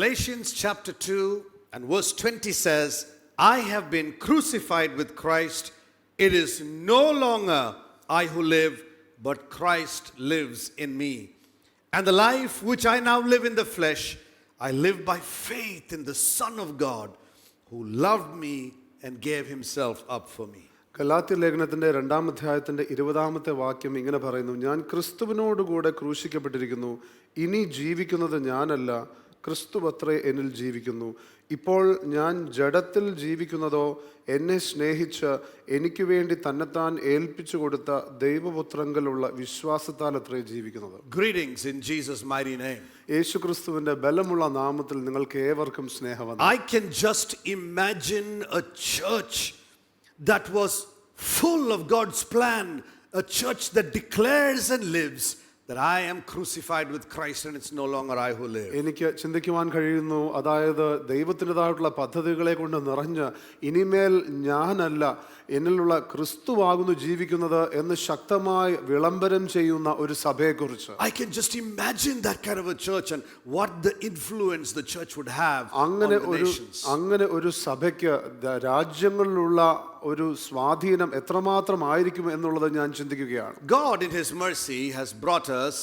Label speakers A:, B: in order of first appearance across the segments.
A: Galatians chapter 2 and verse 20 says, I have been crucified with Christ. It is no longer I who live, but Christ lives in me. And the life which I now live in the flesh, I live by faith in the Son of God, who loved me and gave himself up for me.
B: Galatia ലേഖനത്തിന്റെ 2-ാം അധ്യായത്തിന്റെ 20-ാമത്തെ വാക്യം ഇങ്ങനെ പറയുന്നു, ഞാൻ ക്രിസ്തുവിനോടുകൂടെ ക്രൂശിക്കപ്പെട്ടിരിക്കുന്നു. ഇനി ജീവിക്കുന്നത് ഞാനല്ല, ക്രിസ്തുവത്രേ എന്നിൽ ജീവിക്കുന്നു. ഇപ്പോൾ ഞാൻ ജഡത്തിൽ ജീവിക്കുന്നതോ എന്നെ സ്നേഹിച്ച് എനിക്ക് വേണ്ടി തന്നെത്താൻ ഏൽപ്പിച്ചു കൊടുത്ത ദൈവപുത്രങ്കലുള്ള വിശ്വാസത്താൽ അത്രേ ജീവിക്കുന്നത്.
A: Greetings in Jesus' mighty name.
B: യേശുക്രിസ്തുവിന്റെ ബലമുള്ള നാമത്തിൽ നിങ്ങൾക്ക് ഏവർക്കും സ്നേഹവന്ദനം.
A: I can just imagine a church that was full of God's plan, a church that declares and lives that I am crucified with Christ and it's no longer I who live.
B: എനിക്ക് ചിന്തിക്കുവാൻ കഴിയുന്നു, അതായത് ദൈവത്തിൻ്റെതായിട്ടുള്ള പദ്ധതികളെ കൊണ്ട് നിറഞ്ഞ് ഇനിമേൽ ഞാനല്ല എന്നിലുള്ള ക്രിസ്തുവാകുന്നു ജീവിക്കുന്നത് എന്ന് ശക്തമായി വിളംബരം ചെയ്യുന്ന ഒരു സഭയെക്കുറിച്ച്.
A: I can just imagine that kind of a church and what the influence the church would have on the nations.
B: അങ്ങനെ ഒരു സഭയ്ക്ക് രാജ്യങ്ങളിലുള്ള ഒരു സ്വാധീനം എത്രമാത്രം ആയിരിക്കും എന്നുള്ളത് ഞാൻ ചിന്തിക്കുകയാണ്.
A: God in his mercy has brought us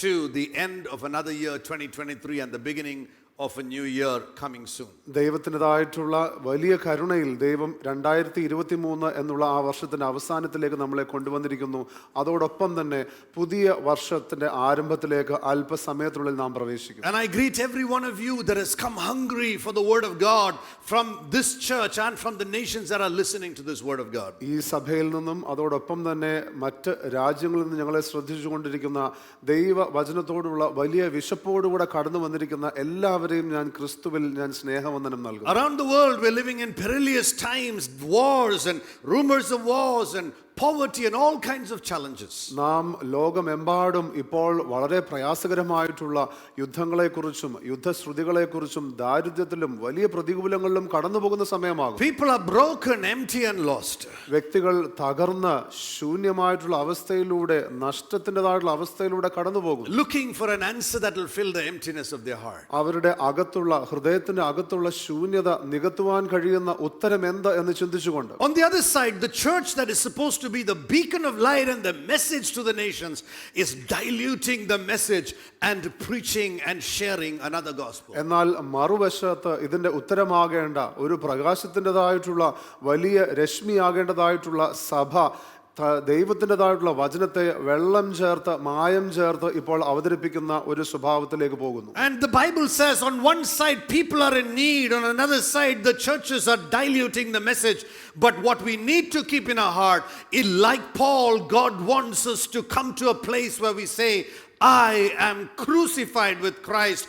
A: to the end of another year 2023 and the beginning of a new year coming soon.
B: ദൈവത്തിൻ്റെതായിട്ടുള്ള വലിയ കരുണയിൽ ദൈവം 2023 എന്നുള്ള ആ വർഷത്തിന്റെ അവസാനത്തിലേക്ക് നമ്മളെ കൊണ്ടുവന്നിരിക്കുന്നു. അതോടൊപ്പം തന്നെ പുതിയ വർഷത്തിന്റെ ആരംഭത്തിലേക്ക് അല്പസമയത്തിനുള്ളിൽ നാം പ്രവേശിക്കും.
A: And I greet every one of you that has come hungry for the word of God from this church and from the nations that are listening to this word of God.
B: ഈ സഭയിൽ നിന്നും അതോടൊപ്പം തന്നെ മറ്റ് രാജ്യങ്ങളിൽ നിന്ന് ഞങ്ങളെ ശ്രദ്ധിച്ചുകൊണ്ടിരിക്കുന്ന ദൈവ വചനത്തോടുള്ള വലിയ വിശപ്പോടുകൂടെ കടന്നു വന്നിരിക്കുന്ന എല്ലാവരും ഞാൻ ക്രിസ്തുവിൽ ഞാൻ സ്നേഹവന്ദനം നൽകുന്നു.
A: Around the world we're living in perilous times, wars and rumors of wars and poverty and all kinds of challenges.
B: നാം ലോകമെമ്പാടും ഇപ്പോൾ വളരെ പ്രയാസകരമായിട്ടുള്ള യുദ്ധങ്ങളെക്കുറിച്ചും യുദ്ധശ്രുതികളെക്കുറിച്ചും ദാരിദ്ര്യത്തിലും വലിയ പ്രതികൂലങ്ങളിലും കടന്നു പോകുന്ന സമയമാകും.
A: People are broken, empty and lost.
B: വ്യക്തികൾ തകർന്ന് ശൂന്യമായിട്ടുള്ള അവസ്ഥയിലൂടെ നഷ്ടത്തിൻ്റെതായിട്ടുള്ള അവസ്ഥയിലൂടെ കടന്നു പോകും.
A: Looking for an answer that will fill the emptiness of their heart.
B: അവരുടെ അകത്തുള്ള ഹൃദയത്തിന്റെ അകത്തുള്ള ശൂന്യത നികത്തുവാൻ കഴിയുന്ന ഉത്തരം എന്ത് എന്ന് ചിന്തിച്ചുകൊണ്ട്.
A: On the other side, the church that is supposed to be the beacon of light and the message to the nations is diluting the message and preaching and sharing another gospel.
B: എന്നാൽ മറുവശത്ത് ഇതിന്റെ ഉത്തരമാകേണ്ട ഒരു പ്രകാശത്തിൻ്റെതായിട്ടുള്ള വലിയ രശ്മിയാകേണ്ടതായിട്ടുള്ള സഭ ദൈവത്തിൻ്റെതായിട്ടുള്ള വചനത്തെ വെള്ളം ചേർത്ത് മായം ചേർത്ത് ഇപ്പോൾ അവതരിപ്പിക്കുന്ന ഒരു സ്വഭാവത്തിലേക്ക് പോകുന്നു.
A: And the Bible says on one side people are in need, on another side the churches are diluting the message. But what we need to keep in our heart is, like Paul, God wants us to come to a place where we say, I am crucified with Christ,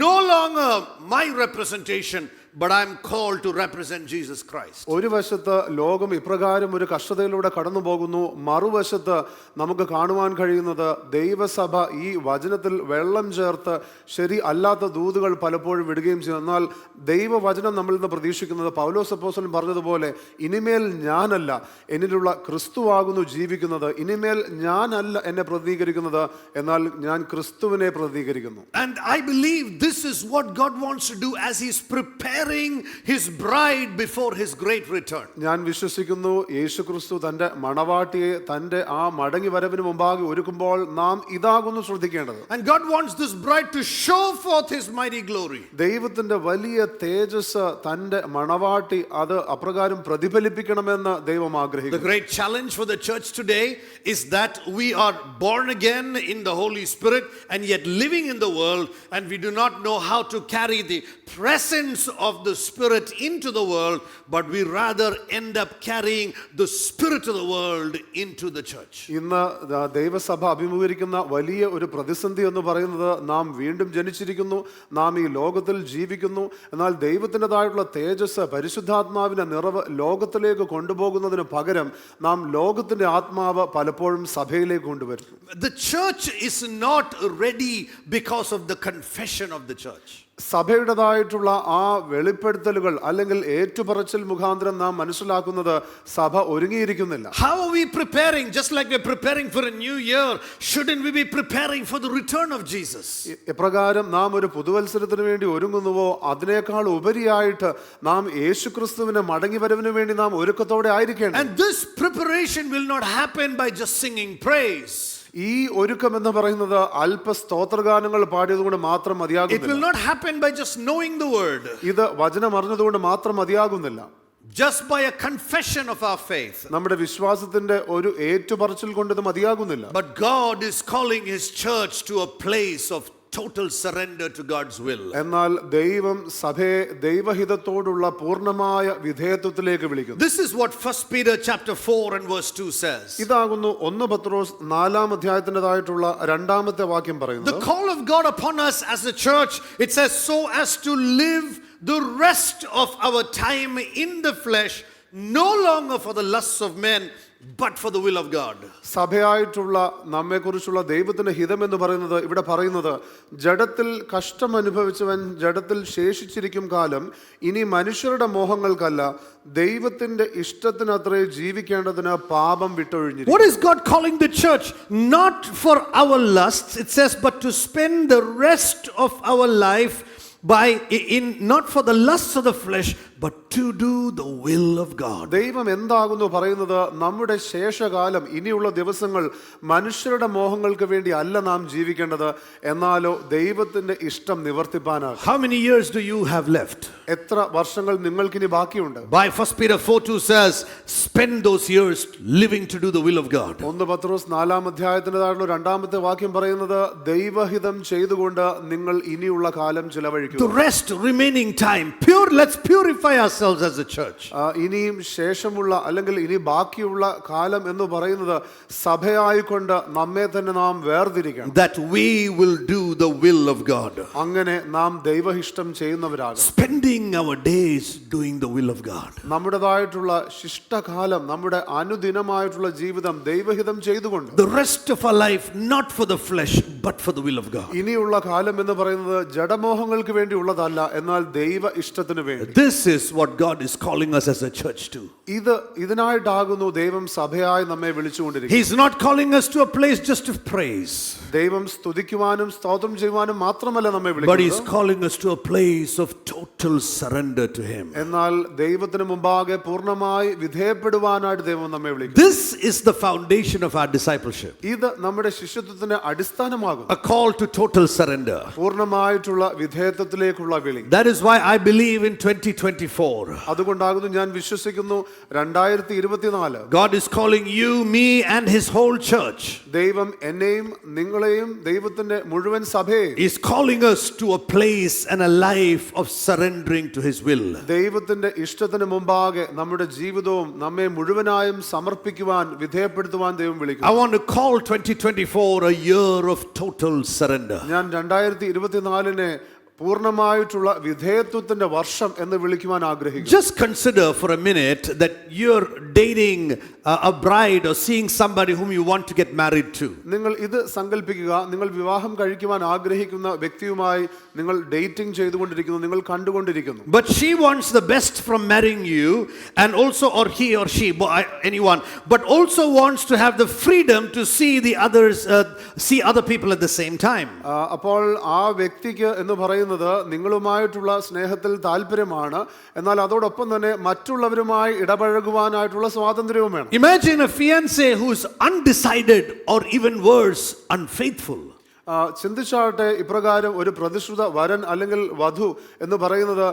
A: no longer my representation, but I am called to represent Jesus Christ.
B: ഒരു വശത്ത് ലോകം ഇപ്രകാരം ഒരു കഷ്ടതയിലൂടെ കടന്നു പോകുന്നു, മറുവശത്ത് നമുക്ക് കാണുവാൻ കഴിയുന്നത് ദൈവസഭ ഈ വചനത്തിൽ വെള്ളം ചേർത്ത് ശരി അല്ലാത്ത ദൂതുകൾ പലപ്പോഴും വിടുകയും ചെയ്യും. എന്നാൽ ദൈവവചനം നമ്മളിൽ നിന്ന് പ്രതീക്ഷിക്കുന്നത് പൗലോസ് അപ്പോസ്തലൻ പറഞ്ഞതുപോലെ, ഇനിമേൽ ഞാനല്ല എന്നിലുള്ള ക്രിസ്തുവാകുന്നു ജീവിക്കുന്നത്, ഇനിമേൽ ഞാനല്ല എന്നെ പ്രതികരിക്കുന്നത്, എന്നാൽ ഞാൻ ക്രിസ്തുവിനെ പ്രതികരിക്കുന്നു.
A: And I believe this is what God wants to do as He's preparing his bride before his great return.
B: ഞാൻ വിശ്വസിക്കുന്നു യേശുക്രിസ്തു തന്റെ മണവാട്ടിയെ തന്റെ ആ മടങ്ങി വരവിന് മുമ്പാകെ ഒരുക്കുമ്പോൾ നാം ഇതാകുന്നു ശ്രദ്ധിക്കേണ്ടത്.
A: And God wants this bride to show forth his mighty glory.
B: ദൈവത്തിന്റെ വലിയ തേജസ് തന്റെ മണവാട്ടി അത് അപ്രകാരം പ്രതിഫലിപ്പിക്കണമെന്ന് ദൈവം ആഗ്രഹിക്കുന്നു.
A: The great challenge for the church today is that we are born again in the Holy Spirit and yet living in the world, and we do not know how to carry the presence of the Spirit into the world, but we rather end up carrying the spirit of the world into the church.
B: ഇന്ന് ദൈവസഭ അഭിമുഖീകരിക്കുന്ന വലിയ ഒരു പ്രതിസന്ധി എന്ന് പറയുന്നത്, നാം വീണ്ടും ജനിച്ചിരിക്കുന്നു, നാം ഈ ലോകത്തിൽ ജീവിക്കുന്നു, എന്നാൽ ദൈവത്തിൻ്റെതായിട്ടുള്ള തേജസ് പരിശുദ്ധാത്മാവിന്റെ നിറവ് ലോകത്തിലേക്ക് കൊണ്ടുപോകുന്നതിന് പകരം നാം ലോകത്തിന്റെ ആത്മാവ് പലപ്പോഴും സഭയിലേക്ക് കൊണ്ടുവരുന്നു.
A: The church is not ready because of the confession of the church.
B: സഭയുടേതായിട്ടുള്ള ആ വെളിപ്പെടുത്തലുകൾ അല്ലെങ്കിൽ ഏറ്റുപറച്ചിൽ മുഖാന്തരം നാം മനസ്സിലാക്കുന്നത് സഭ ഒരുങ്ങിയിരിക്കുന്നില്ല.
A: How are we preparing? Just like we're preparing for a new year, shouldn't we be preparing for the return of Jesus?
B: എപ്രകാരം നാം ഒരു പുതുവത്സരത്തിന് വേണ്ടി ഒരുങ്ങുന്നുവോ അതിനേക്കാൾ ഉപരിയായിട്ട് നാം യേശുക്രിസ്തുവിന്റെ മടങ്ങിവരവിന് വേണ്ടി നാം ഒരുക്കത്തോടെ ആയിരിക്കണം.
A: And this preparation will not happen by just singing praise.
B: ഈ ഒരുക്കം എന്ന് പറയുന്നത് അല്പ സ്തോത്രഗാനങ്ങൾ പാടിയതുകൊണ്ട് മാത്രം
A: It will
B: മതിയാകുന്നില്ല.
A: not happen by just knowing the word,
B: ഇത് വചനം അറിഞ്ഞതുകൊണ്ട് മാത്രം മതിയാകുന്നില്ല.
A: just by a confession of our faith.
B: നമ്മുടെ വിശ്വാസത്തിന്റെ ഒരു ഏറ്റുപറച്ചിൽ കൊണ്ട് ഇത് മതിയാകുന്നില്ല.
A: But God is calling His church to a place of total surrender to God's will.
B: എന്നാൽ ദൈവം സഭയെ ദൈവഹിതത്തോടുള്ള പൂർണ്ണമായ വിധേയത്വത്തിലേക്ക് വിളിക്കുന്നു.
A: This is what 1 Peter chapter 4 and verse 2 says.
B: ഇതാകുന്നു 1 പത്രോസ് 4-ാം അധ്യായത്തിൻ്റെതായിട്ടുള്ള 2-ാമത്തെ വാക്യം
A: The
B: പറയുന്നത്.
A: call of God upon us as a church, it says, so as to live the rest of our time in the flesh, no longer for the lusts of men, but for the will of God.
B: സഭയായിട്ടുള്ള നമ്മെക്കുറിച്ചുള്ള ദൈവത്തിന്റെ ഹിതം എന്ന് പറയുന്നത് ഇവിടെ പറയുന്നത് ജഡത്തിൽ കഷ്ടം അനുഭവിച്ചവൻ ജഡത്തിൽ ശേഷിച്ചിരിക്കും കാലം ഇനി മനുഷ്യരുടെ മോഹങ്ങൾക്കല്ല ദൈവത്തിന്റെ ഇഷ്ടത്തിനത്രേ ജീവിക്കേണ്ടതിന് പാപം വിട്ടൊഴിഞ്ഞിരിക്കും.
A: What is God calling the church? Not for our lusts, it says, but to spend the rest of our life not for the lusts of the flesh, but to do the will of God.
B: ദൈവം എന്താകുന്നു പറയുന്നത്? നമ്മുടെ ശേഷകാലം ഇനിയുള്ള ദിവസങ്ങൾ മനുഷ്യരുടെ മോഹങ്ങൾക്ക് വേണ്ടി അല്ല നാം ജീവിക്കേണ്ടത്, എന്നാലോ ദൈവത്തിന്റെ ഇഷ്ടം നിവർത്തിപ്പാനാണ്.
A: How many years do you have left?
B: എത്ര വർഷങ്ങൾ നിങ്ങൾക്കിനി ബാക്കിയുണ്ട്?
A: By 1 Peter 4:2 says, spend those years living to do the will of God.
B: 1 പത്രോസ് 4-ാം അധ്യായത്തിൻ്റെതായിട്ടുള്ള 2-ാമത്തെ വാക്യം പറയുന്നത് ദൈവഹിതം ചെയ്തുകൊണ്ട് നിങ്ങൾ ഇനിയുള്ള കാലം ചിലവഴിക്കുക.
A: The rest remaining time, let's purify ourselves as a church.
B: ഇനിയും ശേഷമുള്ള അല്ലെങ്കിൽ ഇനി ബാക്കിയുള്ള കാലം എന്ന് പറയുന്നത് സഭയായിക്കൊണ്ട് നമ്മെ തന്നെ നാം വേർതിരിക്കണം.
A: That we will do the will of God.
B: അങ്ങനെ നാം ദൈവഹിഷ്ടം ചെയ്യുന്നവരാകും.
A: Spending our days doing the will of God.
B: നമ്മുടേതായിട്ടുള്ള ശിഷ്ടകാലം നമ്മുടെ അനുദിനമായിട്ടുള്ള ജീവിതം ദൈവഹിതം ചെയ്തുകൊണ്ട്.
A: The rest of our life not for the flesh but for the will of God.
B: ഇനിയുള്ള കാലം എന്ന് പറയുന്നത് ജഡമോഹങ്ങൾക്ക് വേണ്ടിയുള്ളതല്ല, എന്നാൽ ദൈവ ഇഷ്ടത്തിന് വേണ്ടി.
A: This is what God is calling us as a church to.
B: ഇതിനായിട്ടാകുന്നു ദൈവം സഭയായി നമ്മെ വിളിച്ചുകൊണ്ടിരിക്കുന്നത്.
A: He is not calling us to a place just of praise.
B: ദൈവം സ്തുതിക്കുവാനും സ്തോത്രം ചെയ്യുവാനും മാത്രമല്ല നമ്മെ
A: വിളിക്കുന്നത്. But he is calling us to a place of total surrender to him.
B: എന്നാൽ ദൈവത്തിന് മുമ്പാകെ പൂർണ്ണമായി വിധേയപ്പെടുവാനായിട്ട് ദൈവം നമ്മെ വിളിക്കുന്നു.
A: This is the foundation of our discipleship.
B: ഇത് നമ്മുടെ ശിഷ്യത്വത്തിന്റെ അടിസ്ഥാനമാകും.
A: A call to total surrender.
B: പൂർണ്ണമായിട്ടുള്ള വിധേയത്വത്തിലേക്കുള്ള വിളി.
A: That is why I believe in 2024.
B: അതുകൊണ്ടാകുന്നു ഞാൻ വിശ്വസിക്കുന്നു 2024
A: God is calling you, me and his whole church.
B: ദൈവം എന്നെയും നിങ്ങളെയും ദൈവത്തിന്റെ മുഴുവൻ സഭയെയും
A: is calling us to a place and a life of surrendering to his will.
B: ദൈവത്തിന്റെ ഇഷ്ടത്തിന് മുമ്പാകെ നമ്മുടെ ജീവിതവും നമ്മെ മുഴുവനായും സമർപ്പിക്കുവാൻ വിധേയപ്പെടുത്തുവാൻ ദൈവം വിളിക്കുന്നു.
A: I want to call 2024 a year of total surrender.
B: ഞാൻ 2024 പൂർണ്ണമായിട്ടുള്ള വിധേയത്വത്തിന്റെ വർഷം എന്ന് വിളിക്കുവാൻ ആഗ്രഹിക്കുന്നു.
A: Just consider for a minute that you're dating a bride or seeing somebody whom you want to get married to.
B: നിങ്ങൾ ഇത് സങ്കല്പിക്കുക, നിങ്ങൾ വിവാഹം കഴിക്കുവാൻ ആഗ്രഹിക്കുന്ന വ്യക്തിയുമായി നിങ്ങൾ ഡേറ്റിംഗ് ചെയ്തുകൊണ്ടിരിക്കുന്നു, നിങ്ങൾ കണ്ടുകൊണ്ടിരിക്കുന്നു.
A: But she wants the best from marrying you, and also, or he or she, anyone, but also wants to have the freedom to see the others, see other people at the same time.
B: അപ്പോൾ ആ വ്യക്തിക്ക് എന്ന് പറയുന്നത് നിങ്ങളുമായിട്ടുള്ള സ്നേഹത്തിൽ താല്പര്യമാണ്, എന്നാൽ അതോടൊപ്പം തന്നെ മറ്റുള്ളവരുമായി ഇടപഴകുവാനായിട്ടുള്ള സ്വാതന്ത്ര്യവും വേണം.
A: Imagine a fiancé who is undecided or even worse, unfaithful.
B: ചിന്തിച്ചാട്ടെ, ഇപ്രകാരം ഒരു പ്രതിശ്രുത വരൻ അല്ലെങ്കിൽ വധു എന്ന് പറയുന്നത്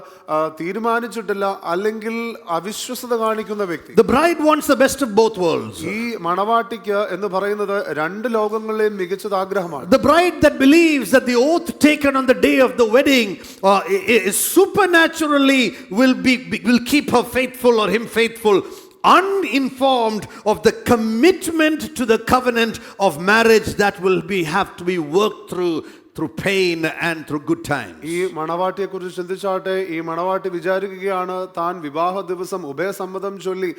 B: തീരുമാനിച്ചിട്ടില്ല അല്ലെങ്കിൽ അവിശ്വസത കാണിക്കുന്ന വ്യക്തി.
A: The bride wants the best of both worlds.
B: ഈ മണവാട്ടിക്ക് എന്ന് പറയുന്നത് രണ്ട് ലോകങ്ങളിലെയും മികച്ചത് ആഗ്രഹമാണ്.
A: The bride that believes that the oath taken on the day of the wedding is supernaturally will keep her faithful or him faithful, uninformed of the commitment to the covenant of marriage that will have to be worked through through pain and through good times.
B: ഈ മണവാട്ടിയെക്കുറിച്ച് ചിന്തിച്ചാട്ടെ. ഈ മണവാട്ടി വിചാരിക്കുകയാണ് താൻ വിവാഹ ദിവസം ഉഭയസമ്മതം ചൊല്ലി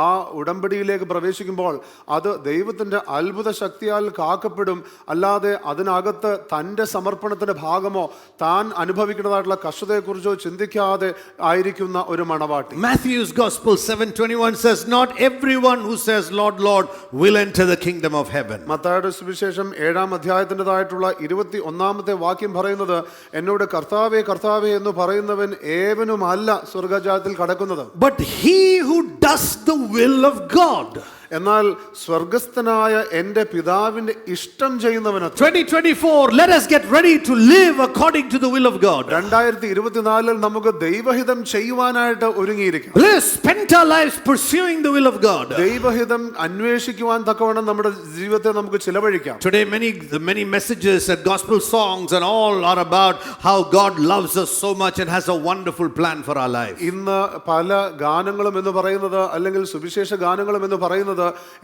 B: ആ ഉടമ്പടിയിലേക്ക് പ്രവേശിക്കുമ്പോൾ അത് ദൈവത്തിന്റെ അത്ഭുത ശക്തിയാൽ കാക്കപ്പെടും, അല്ലാതെ അതിനകത്ത് തൻ്റെ സമർപ്പണത്തിന്റെ ഭാഗമോ താൻ അനുഭവിക്കുന്നതായിട്ടുള്ള കഷ്ടതയെക്കുറിച്ചോ ചിന്തിക്കാതെ ആയിരിക്കുന്ന ഒരു മണവാട്ടി.
A: Matthew's Gospel 7:21 says, "Not everyone who says, Lord, Lord, will enter the kingdom of heaven."
B: മത്തായിയുടെ സുവിശേഷം 7-ാം അധ്യായത്തിൻ്റെതായിട്ടുള്ള 21-ാമത്തെ വാക്യം പറയുന്നത്, എന്നോട് കർത്താവേ കർത്താവേ എന്ന് പറയുന്നവൻ ഏവനുമല്ല സ്വർഗരാജ്യത്തിൽ കടക്കുന്നത്.
A: But he who does the will of God.
B: എന്നാൽ സ്വർഗസ്ഥനായ എൻ്റെ പിതാവിന്റെ ഇഷ്ടം ചെയ്യുന്നവന്.
A: 2024, let us get ready to live according to the will of God.
B: 2024 നമുക്ക് ദൈവഹിതം ചെയ്യുവാനായിട്ട് ഒരുങ്ങിയിരിക്കും.
A: Let's spend our lives pursuing the will of God.
B: ദൈവഹിതം അന്വേഷിക്കുവാൻ തക്കവണ്ണം നമ്മുടെ ജീവിതത്തെ നമുക്ക് ചിലവഴിക്കാം.
A: Today many messages and gospel songs and all are about how God loves us so much and has a wonderful plan for our life.
B: ഇന്ന് പല ഗാനങ്ങളും എന്ന് പറയുന്നത്, അല്ലെങ്കിൽ സുവിശേഷ ഗാനങ്ങളും എന്ന് പറയുന്നത്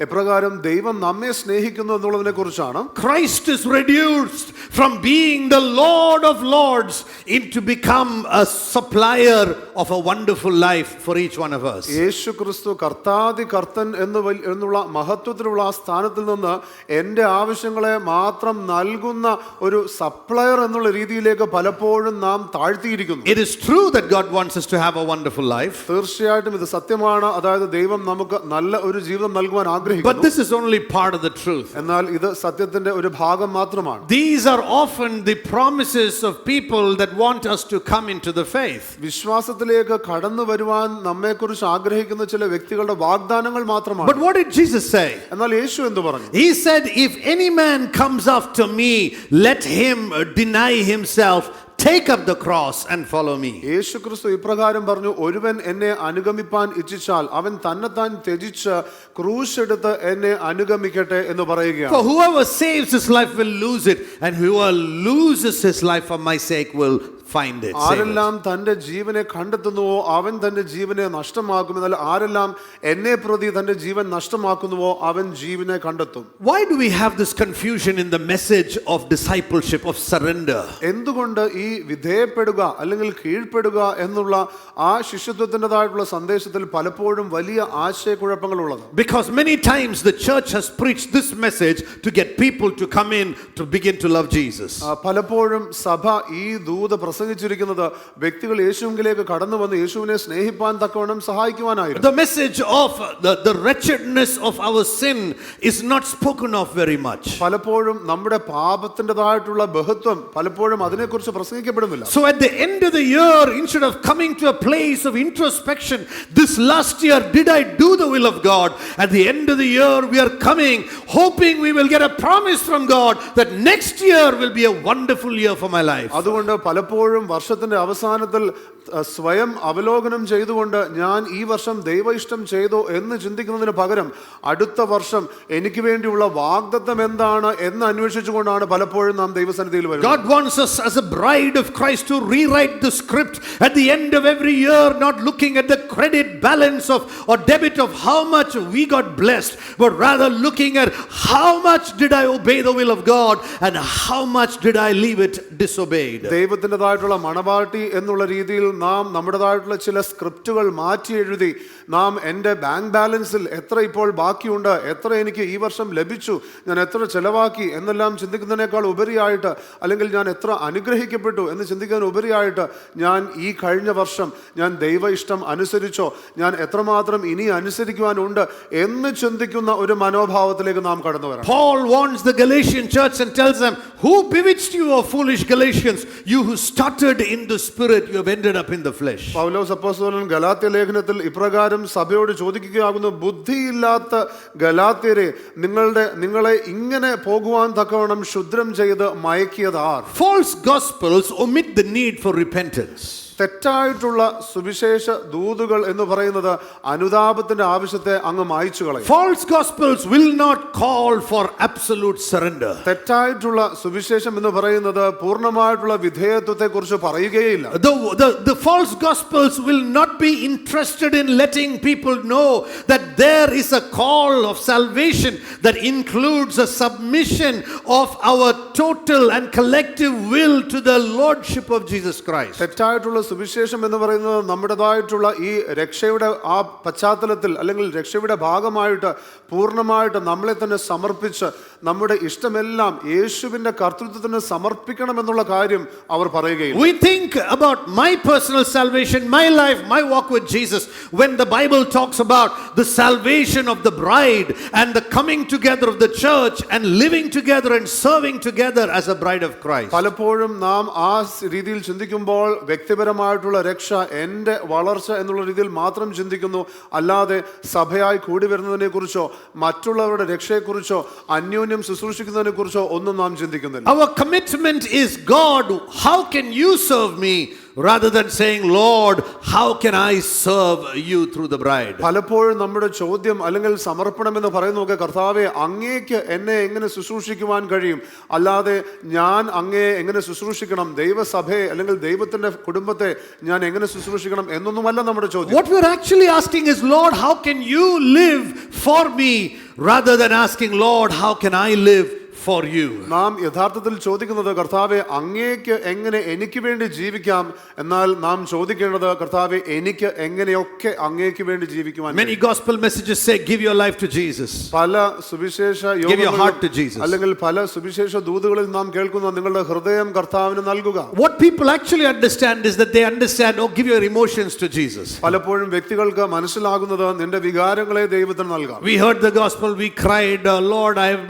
B: എപ്രകാരം ദൈവം നമ്മെ സ്നേഹിക്കുന്നു എന്നുള്ളതിനെ കുറിച്ചാണ്.
A: Christ is reduced from being the Lord of Lords into become a supplier of a wonderful life for each one of us.
B: യേശു ക്രിസ്തു കർത്താതി കർത്തൻ എന്നുള്ള മഹത്വത്തിലുള്ള ആ സ്ഥാനത്തിൽ നിന്ന് എൻ്റെ ആവശ്യങ്ങളെ മാത്രം നൽകുന്ന ഒരു സപ്ലയർ എന്നുള്ള രീതിയിലേക്ക് പലപ്പോഴും നാം താഴ്ത്തിയിരിക്കുന്നു.
A: It is true that God wants us to have a wonderful life.
B: തീർച്ചയായിട്ടും ഇത് സത്യമാണ്. അതായത് ദൈവം നമുക്ക് നല്ല ഒരു ജീവിതം നൽകുവാൻ ആഗ്രഹിക്കുന്നു.
A: But this is only part of the truth.
B: എന്നാൽ ഇത് സത്യത്തിന്റെ ഒരു ഭാഗം മാത്രമാണ്.
A: These are often the promises of people that want us to come into the faith.
B: വിശ്വാസത്തിലേക്ക് കടന്നു വരുവാൻ നമ്മെക്കുറിച്ച് ആഗ്രഹിക്കുന്ന ചില വ്യക്തികളുടെ വാഗ്ദാനങ്ങൾ മാത്രമാണ്.
A: But what did Jesus say?
B: എന്നാൽ യേശു എന്തു പറഞ്ഞു?
A: He said, "If any man comes after me, let him deny himself, take up the cross and follow me."
B: യേശു ക്രിസ്തു ഇപ്രകാരം പറഞ്ഞു, ഒരുവൻ എന്നെ അനുഗമിപ്പാൻ ഇച്ഛിച്ചാൽ അവൻ തന്നെത്താൻ ത്യജിച്ച് ക്രൂശ് എടുത്ത് എന്നെ അനുഗമിക്കട്ടെ എന്ന് പറയുകയാണ്.
A: For whoever saves his life will lose it, and whoever loses his life for my sake will find it.
B: ആരെല്ലാം തന്റെ ജീവനെ കണ്ടെത്തുന്നുവോ അവൻ തന്റെ ജീവനെ നഷ്ടമാക്കും, എന്നാൽ ആരെല്ലാം എന്നെ പ്രതി തന്റെ ജീവൻ നഷ്ടമാക്കുന്നുവോ അവൻ ജീവനെ കണ്ടെത്തും.
A: Why do we have this confusion in the message of discipleship, of surrender?
B: എന്തുകൊണ്ട് ഈ വിധേയപ്പെടുക അല്ലെങ്കിൽ കീഴ്പ്പെടുക എന്നുള്ള ആ ശിഷ്യത്വത്തിൻ്റെതായിട്ടുള്ള സന്ദേശത്തിൽ പലപ്പോഴും വലിയ ആശയക്കുഴപ്പങ്ങൾ ഉള്ളത്?
A: Because many times the church has preached this message to get people to come in to begin to love Jesus.
B: പലപ്പോഴും സഭ ഈ ദൂത് പ്രസംഗിച്ചിരിക്കുന്നത് വ്യക്തികൾ യേശുവിലേക്ക് കടന്നു വന്ന് യേശുവിനെ സ്നേഹിപ്പാൻ തക്കവണ്ണം സഹായിക്കുവാനായിരുന്നു.
A: The message of the wretchedness of our sin is not spoken of very much.
B: പലപ്പോഴും നമ്മുടെ പാപത്തിൻ്റെതായിട്ടുള്ള ബഹുത്വം പലപ്പോഴും അതിനെക്കുറിച്ച് പ്രസംഗിക്കപ്പെടുന്നില്ല.
A: So at the end of the year, instead of coming to a place of introspection, this last year did I do the will of God? At the end of the year we are coming hoping we will get a promise from God that next year will be a wonderful year for my life.
B: അതുകൊണ്ട് പലപ്പോഴും വർഷത്തിന്റെ അവസാനത്തിൽ സ്വയം അവലോകനം ചെയ്തുകൊണ്ട് ഞാൻ ഈ വർഷം ദൈവ ഇഷ്ടം ചെയ്തോ എന്ന് ചിന്തിക്കുന്നതിന് പകരം അടുത്ത വർഷം എനിക്ക് വേണ്ടിയുള്ള വാഗ്ദത്തം എന്താണ് എന്ന് അന്വേഷിച്ചുകൊണ്ടാണ് പലപ്പോഴും നാം ദൈവസന്നിധിയിൽ വരുന്നത്.
A: God wants us as a bride of Christ to rewrite the script at the end of every year, not looking at the credit balance of or debit of how much we got blessed, but rather looking at how much did I obey the will of God and how much did I leave it disobeyed.
B: ദൈവത്തിൻ്റെതായിട്ടുള്ള മണവാട്ടി എന്നുള്ള രീതിയിൽ നാം നമ്മുടേതായിട്ടുള്ള ചില സ്ക്രിപ്റ്റുകൾ മാറ്റി എഴുതി നാം എൻ്റെ bank ബാലൻസിൽ എത്ര ഇപ്പോൾ ബാക്കിയുണ്ട്, എത്ര എനിക്ക് ഈ വർഷം ലഭിച്ചു, ഞാൻ എത്ര ചെലവാക്കി എന്നെല്ലാം ചിന്തിക്കുന്നതിനേക്കാൾ ഉപരിയായിട്ട്, അല്ലെങ്കിൽ ഞാൻ എത്ര അനുഗ്രഹിക്കപ്പെട്ടു എന്ന് ചിന്തിക്കുന്നതിന് ഉപരിയായിട്ട് ഞാൻ ഈ കഴിഞ്ഞ വർഷം ഞാൻ ദൈവ ഇഷ്ടം അനുസരിച്ചോ, ഞാൻ എത്രമാത്രം ഇനി അനുസരിക്കുവാനുണ്ട് എന്ന് ചിന്തിക്കുന്ന ഒരു മനോഭാവത്തിലേക്ക് നാം കടന്നു വരാം.
A: Paul warns the Galatian church and tells them, "Who bewitched you, O foolish Galatians? You who started in the spirit, you have ended up in the flesh."
B: പൗലോസ് അപ്പോസ്തലൻ ഗലാത്യ ലേഖനത്തിൽ ഇപ്രകാരം സഭയോട് ചോദിക്കുകയാകുന്നു, ബുദ്ധിയില്ലാത്ത ഗലാത്യരെ നിങ്ങളെ ഇങ്ങനെ പോകുവാൻ തക്കവണ്ണം ക്ഷുദ്രം ചെയ്ത് മയക്കിയത് R?
A: False gospels omit the need for repentance.
B: തെറ്റായിട്ടുള്ള സുവിശേഷ ദൂതുകൾ എന്ന് പറയുന്നത് അനുതാപത്തിന്റെ ആവശ്യത്തെ അങ്ങ് മായ്ച്ചു കളയും.
A: False gospels will not call for absolute surrender.
B: തെറ്റായിട്ടുള്ള സുവിശേഷം എന്ന് പറയുന്നത് പൂർണ്ണമായിട്ടുള്ള വിധേയത്വത്തെ കുറിച്ച് പറയുകയില്ല.
A: The false gospels will not be interested in letting people know that there is a call of salvation that includes a submission of our total and collective will to the lordship of Jesus Christ.
B: തെറ്റായിട്ടുള്ള സുവിശേഷം എന്ന് പറയുന്നത് നമ്മുടേതായിട്ടുള്ള ഈ രക്ഷയുടെ ആ പശ്ചാത്തലത്തിൽ അല്ലെങ്കിൽ രക്ഷയുടെ ഭാഗമായിട്ട് പൂർണ്ണമായിട്ട് നമ്മളെ തന്നെ സമർപ്പിച്ച് നമ്മുടെ ഇഷ്ടമെല്ലാം യേശുവിന്റെ കർത്തൃത്വത്തിന് സമർപ്പിക്കണം എന്നുള്ള കാര്യം അവർ പറയുകയില്ല.
A: We think about my personal salvation, my life, my walk with Jesus when the Bible talks about the salvation of the bride and the coming together of the church and living together and serving together as a bride of Christ.
B: പലപ്പോഴും നാം ആ രീതിയിൽ ചിന്തിക്കുമ്പോൾ വ്യക്തിപരമായിട്ടുള്ള രക്ഷ എൻ്റെ വളർച്ച എന്നുള്ള രീതിയിൽ മാത്രം ചിന്തിക്കുന്നു. അല്ലാതെ സഭയായി കൂടി വരുന്നതിനെ കുറിച്ചോ മറ്റുള്ളവരുടെ രക്ഷയെക്കുറിച്ചോ അന്യോന്യം ശുശ്രൂഷിക്കുന്നതിനെ കുറിച്ചോ ഒന്നും നാം ചിന്തിക്കുന്നില്ല.
A: Our commitment is, God, how can you serve me? Rather than saying, Lord, how can I serve you through the bride?
B: പലപ്പോഴും നമ്മുടെ ചോദ്യം അല്ലെങ്കിൽ സമർപ്പണം എന്ന് പറയുന്നതൊക്കെ കർത്താവേ അങ്ങേക്ക് എന്നെ എങ്ങനെ ശുശ്രൂഷിക്കുവാൻ കഴിയും, അല്ലാതെ ഞാൻ അങ്ങയെ എങ്ങനെ ശുശ്രൂഷിക്കണം, ദൈവസഭയെ അല്ലെങ്കിൽ ദൈവത്തിന്റെ കുടുംബത്തെ ഞാൻ എങ്ങനെ ശുശ്രൂഷിക്കണം എന്നൊന്നുമല്ല നമ്മുടെ ചോദ്യം.
A: What we're actually asking is, Lord, how can you live for me? Rather than asking, Lord, how can I live for you?
B: നാം യഥാർത്ഥത്തിൽ ചോദിക്കുന്നത് കർത്താവെ അങ്ങേക്ക് എങ്ങനെ എനിക്ക് വേണ്ടി ജീവിക്കാം, എന്നാൽ നാം ചോദിക്കേണ്ടത് കർത്താവെ എനിക്ക് എങ്ങനെയൊക്കെ അങ്ങേക്ക് വേണ്ടി ജീവിക്കുവാൻ.
A: Many gospel messages say, give your life to Jesus.
B: പല സുവിശേഷ
A: Give your heart to Jesus.
B: അല്ലെങ്കിൽ പല സുവിശേഷ ദൂതുകളിൽ നാം കേൾക്കുന്ന നിങ്ങളുടെ ഹൃദയം കർത്താവിന് നൽകുക.
A: What people actually understand is that they understand, oh, give your emotions to Jesus.
B: പലപ്പോഴും വ്യക്തികൾക്ക് മനസ്സിലാകുന്നത് നിന്റെ വികാരങ്ങളെ ദൈവത്തിന് നൽകാം.
A: We heard the gospel, we cried, Lord, I've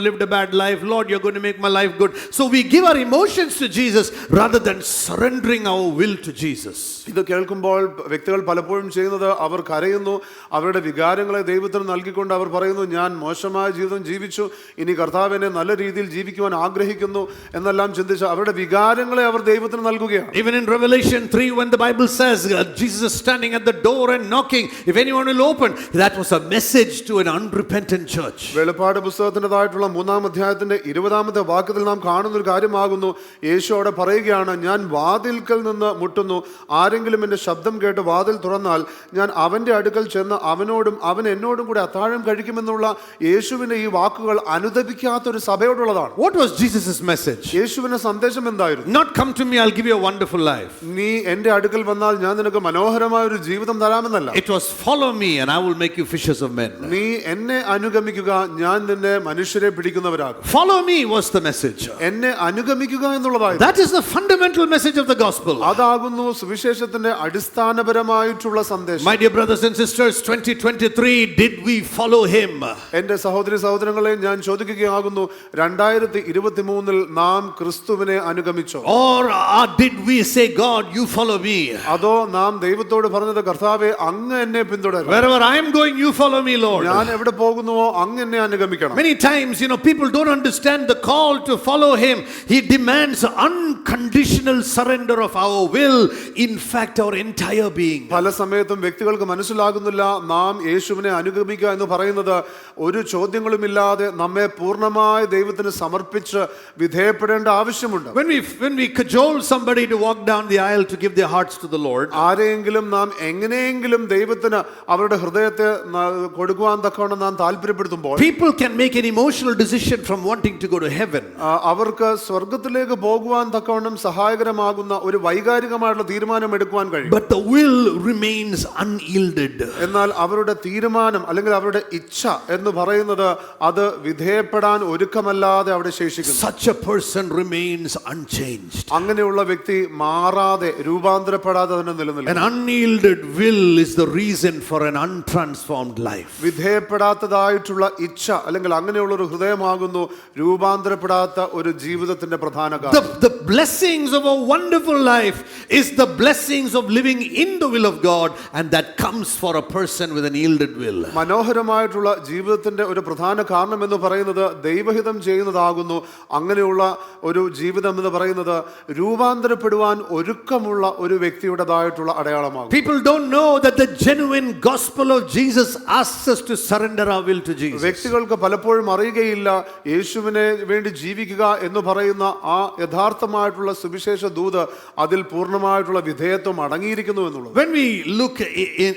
A: lived a bad life. Lord, you're going to make my life good. So we give our emotions to Jesus rather than surrendering our will to Jesus.
B: ഇത് കേൾക്കുമ്പോൾ വ്യക്തികൾ പലപ്പോഴും ചെയ്യുന്നത് അവർ കരയുന്നു, അവരുടെ വികാരങ്ങളെ ദൈവത്തിന് നൽകിക്കൊണ്ട് അവർ പറയുന്നു ഞാൻ മോശമായ ജീവിതം ജീവിച്ചു, ഇനി കർത്താവിനെ നല്ല രീതിയിൽ ജീവിക്കുവാൻ ആഗ്രഹിക്കുന്നു എന്നെല്ലാം ചിന്തിച്ച് അവരുടെ വികാരങ്ങളെ അവർ ദൈവത്തിന് നൽകുകയാണ്.
A: Even in Revelation 3, when the Bible says Jesus is standing at the door and knocking, if anyone will open, that was a message to an unrepentant church.
B: വെളിപ്പാട് പുസ്തകത്തിൻ്റെതായിട്ടുള്ള 3-ാം അധ്യായത്തിന്റെ 20-ാമത്തെ വാക്യത്തിൽ നാം കാണുന്ന ഒരു കാര്യമാകുന്നു, യേശു അവിടെ പറയുകയാണ്, ഞാൻ വാതിൽക്കൽ നിന്ന് മുട്ടുന്നു, ആരെങ്കിലും എൻ്റെ ശബ്ദം കേട്ട് വാതിൽ തുറന്നാൽ ഞാൻ അവൻ്റെ അടുക്കൽ ചെന്ന് അവനോടും അവൻ എന്നോടും കൂടെ അത്താഴം കഴിക്കുമെന്നുള്ള യേശുവിന്റെ ഈ വാക്കുകൾ അനുദപിക്കാത്ത ഒരു സഭയോടുള്ളതാണ്.
A: What was Jesus' message?
B: യേശുവിന്റെ സന്ദേശം എന്തായിരുന്നു?
A: Not come to me, I'll give you a wonderful life.
B: നീ എൻ്റെ അടുക്കൽ വന്നാൽ ഞാൻ നിനക്ക് മനോഹരമായ ഒരു ജീവിതം തരാമെന്നല്ല.
A: It was follow me and I will make you fishers of men.
B: നീ എന്നെ അനുഗമിക്കുക, ഞാൻ നിന്നെ മനുഷ്യരെ പിടിക്കുന്നവരാകും.
A: Follow me was the message.
B: എന്നെ അനുഗമിക്കുക എന്നുള്ളതായിരുന്നു.
A: That is the fundamental message of the gospel.
B: അതാകുന്നു സുവിശേഷത്തിന്റെ അടിസ്ഥാനപരമായിട്ടുള്ള സന്ദേശം.
A: My dear brothers and sisters, 2023, did we follow him?
B: എൻ്റെ സഹോദരി സഹോദരങ്ങളെ ഞാൻ ചോദിക്കുകയാകുന്നു, 2023 നാം ക്രിസ്തുവിനെ അനുഗമിച്ചോ?
A: Or did we say, God, you follow me?
B: അതോ നാം ദൈവത്തോട് പറഞ്ഞത് കർത്താവേ അങ്ങ് എന്നെ പിന്തുടരുക.
A: Wherever I am going, you follow me, Lord.
B: ഞാൻ എവിടെ പോകുന്നുവോ അങ്ങ് എന്നെ അനുഗമിക്കണം.
A: Many times, people don't understand the call to follow him. He demands unconditional surrender of our will, in fact our entire being.
B: പല സമയത്തും വ്യക്തികൾക്ക് മനസ്സിലാകുന്നില്ല നാം യേശുവിനെ അനുഗമിക്കുക എന്ന് പറയുന്നത് ഒരു ചോദ്യങ്ങളുമില്ലാതെ നമ്മെ പൂർണ്ണമായി ദൈവത്തിന് സമർപ്പിച്ച് വിധേയപ്പെടേണ്ട ആവശ്യമുണ്ട്.
A: When we cajole somebody to walk down the aisle to give their hearts to the Lord,
B: ആരെങ്കിലും നാം എങ്ങനെയെങ്കിലും ദൈവത്തിന് അവരുടെ ഹൃദയത്തെ കൊടുക്കുവാൻ തക്കവണ്ണം നാം താല്പര്യപ്പെടുത്തുമ്പോൾ
A: people can make an emotional decision from wanting to go to heaven.
B: അവർക്ക് സ്വർഗത്തിലേക്ക് പോകുവാൻ തക്കവണ്ണം സഹായകരമാകുന്ന ഒരു വൈകാരികമായിട്ടുള്ള തീരുമാനം എടുക്കുവാൻ കഴിയും.
A: But the will remains unyielded.
B: എന്നാൽ അവരുടെ തീരുമാനം അല്ലെങ്കിൽ അവരുടെ ഇച്ഛ എന്ന് പറയുന്നത് അത് വിധേയപ്പെടാൻ ഒരുക്കമല്ലാതെ അവിടെ ശേഷിക്കുന്നു.
A: Such a person remains unchanged.
B: അങ്ങനെയുള്ള വ്യക്തി മാറാതെ രൂപാന്തരപ്പെടാതെ തന്നെ നിലനിൽക്കും.
A: An unyielded will is the reason for an untransformed life.
B: വിധേയപ്പെടാത്തതായിട്ടുള്ള ഇച്ഛ അല്ലെങ്കിൽ അങ്ങനെയുള്ള ഒരു ഹൃദയമാകുന്നു ആകുന്നു രൂപാന്തരപ്പെടാത്ത ഒരു ജീവിതത്തിന്റെ പ്രധാന കാരണം.
A: The blessings of a wonderful life is the blessings of living in the will of God, and that comes for a person with an yielded will.
B: മനോഹരമായിട്ടുള്ള ജീവിതത്തിന്റെ ഒരു പ്രധാന കാരണം എന്ന് പറയുന്നത് ദൈവഹിതം ചെയ്യുന്നതാകുന്നു. അങ്ങനെയുള്ള ഒരു ജീവിതം എന്ന് പറയുന്നത് രൂപാന്തരപ്പെടുവാൻ ഒരുക്കമുള്ള ഒരു വ്യക്തിയുടേതായിട്ടുള്ള അടയാളമാകും.
A: People don't know that the genuine gospel of Jesus asks us to surrender our will to Jesus.
B: വ്യക്തികൾക്ക് പലപ്പോഴും അറിയുകയില്ല യേശുവിനെ വേണ്ടി ജീവിക്കുക എന്ന് പറയുന്ന ആ യഥാർത്ഥമായിട്ടുള്ള സുവിശേഷ ദൂത് അതിൽ പൂർണ്ണമായിട്ടുള്ള വിധേയത്വം അടങ്ങിയിരിക്കുന്നു എന്നുള്ളത്.
A: When we look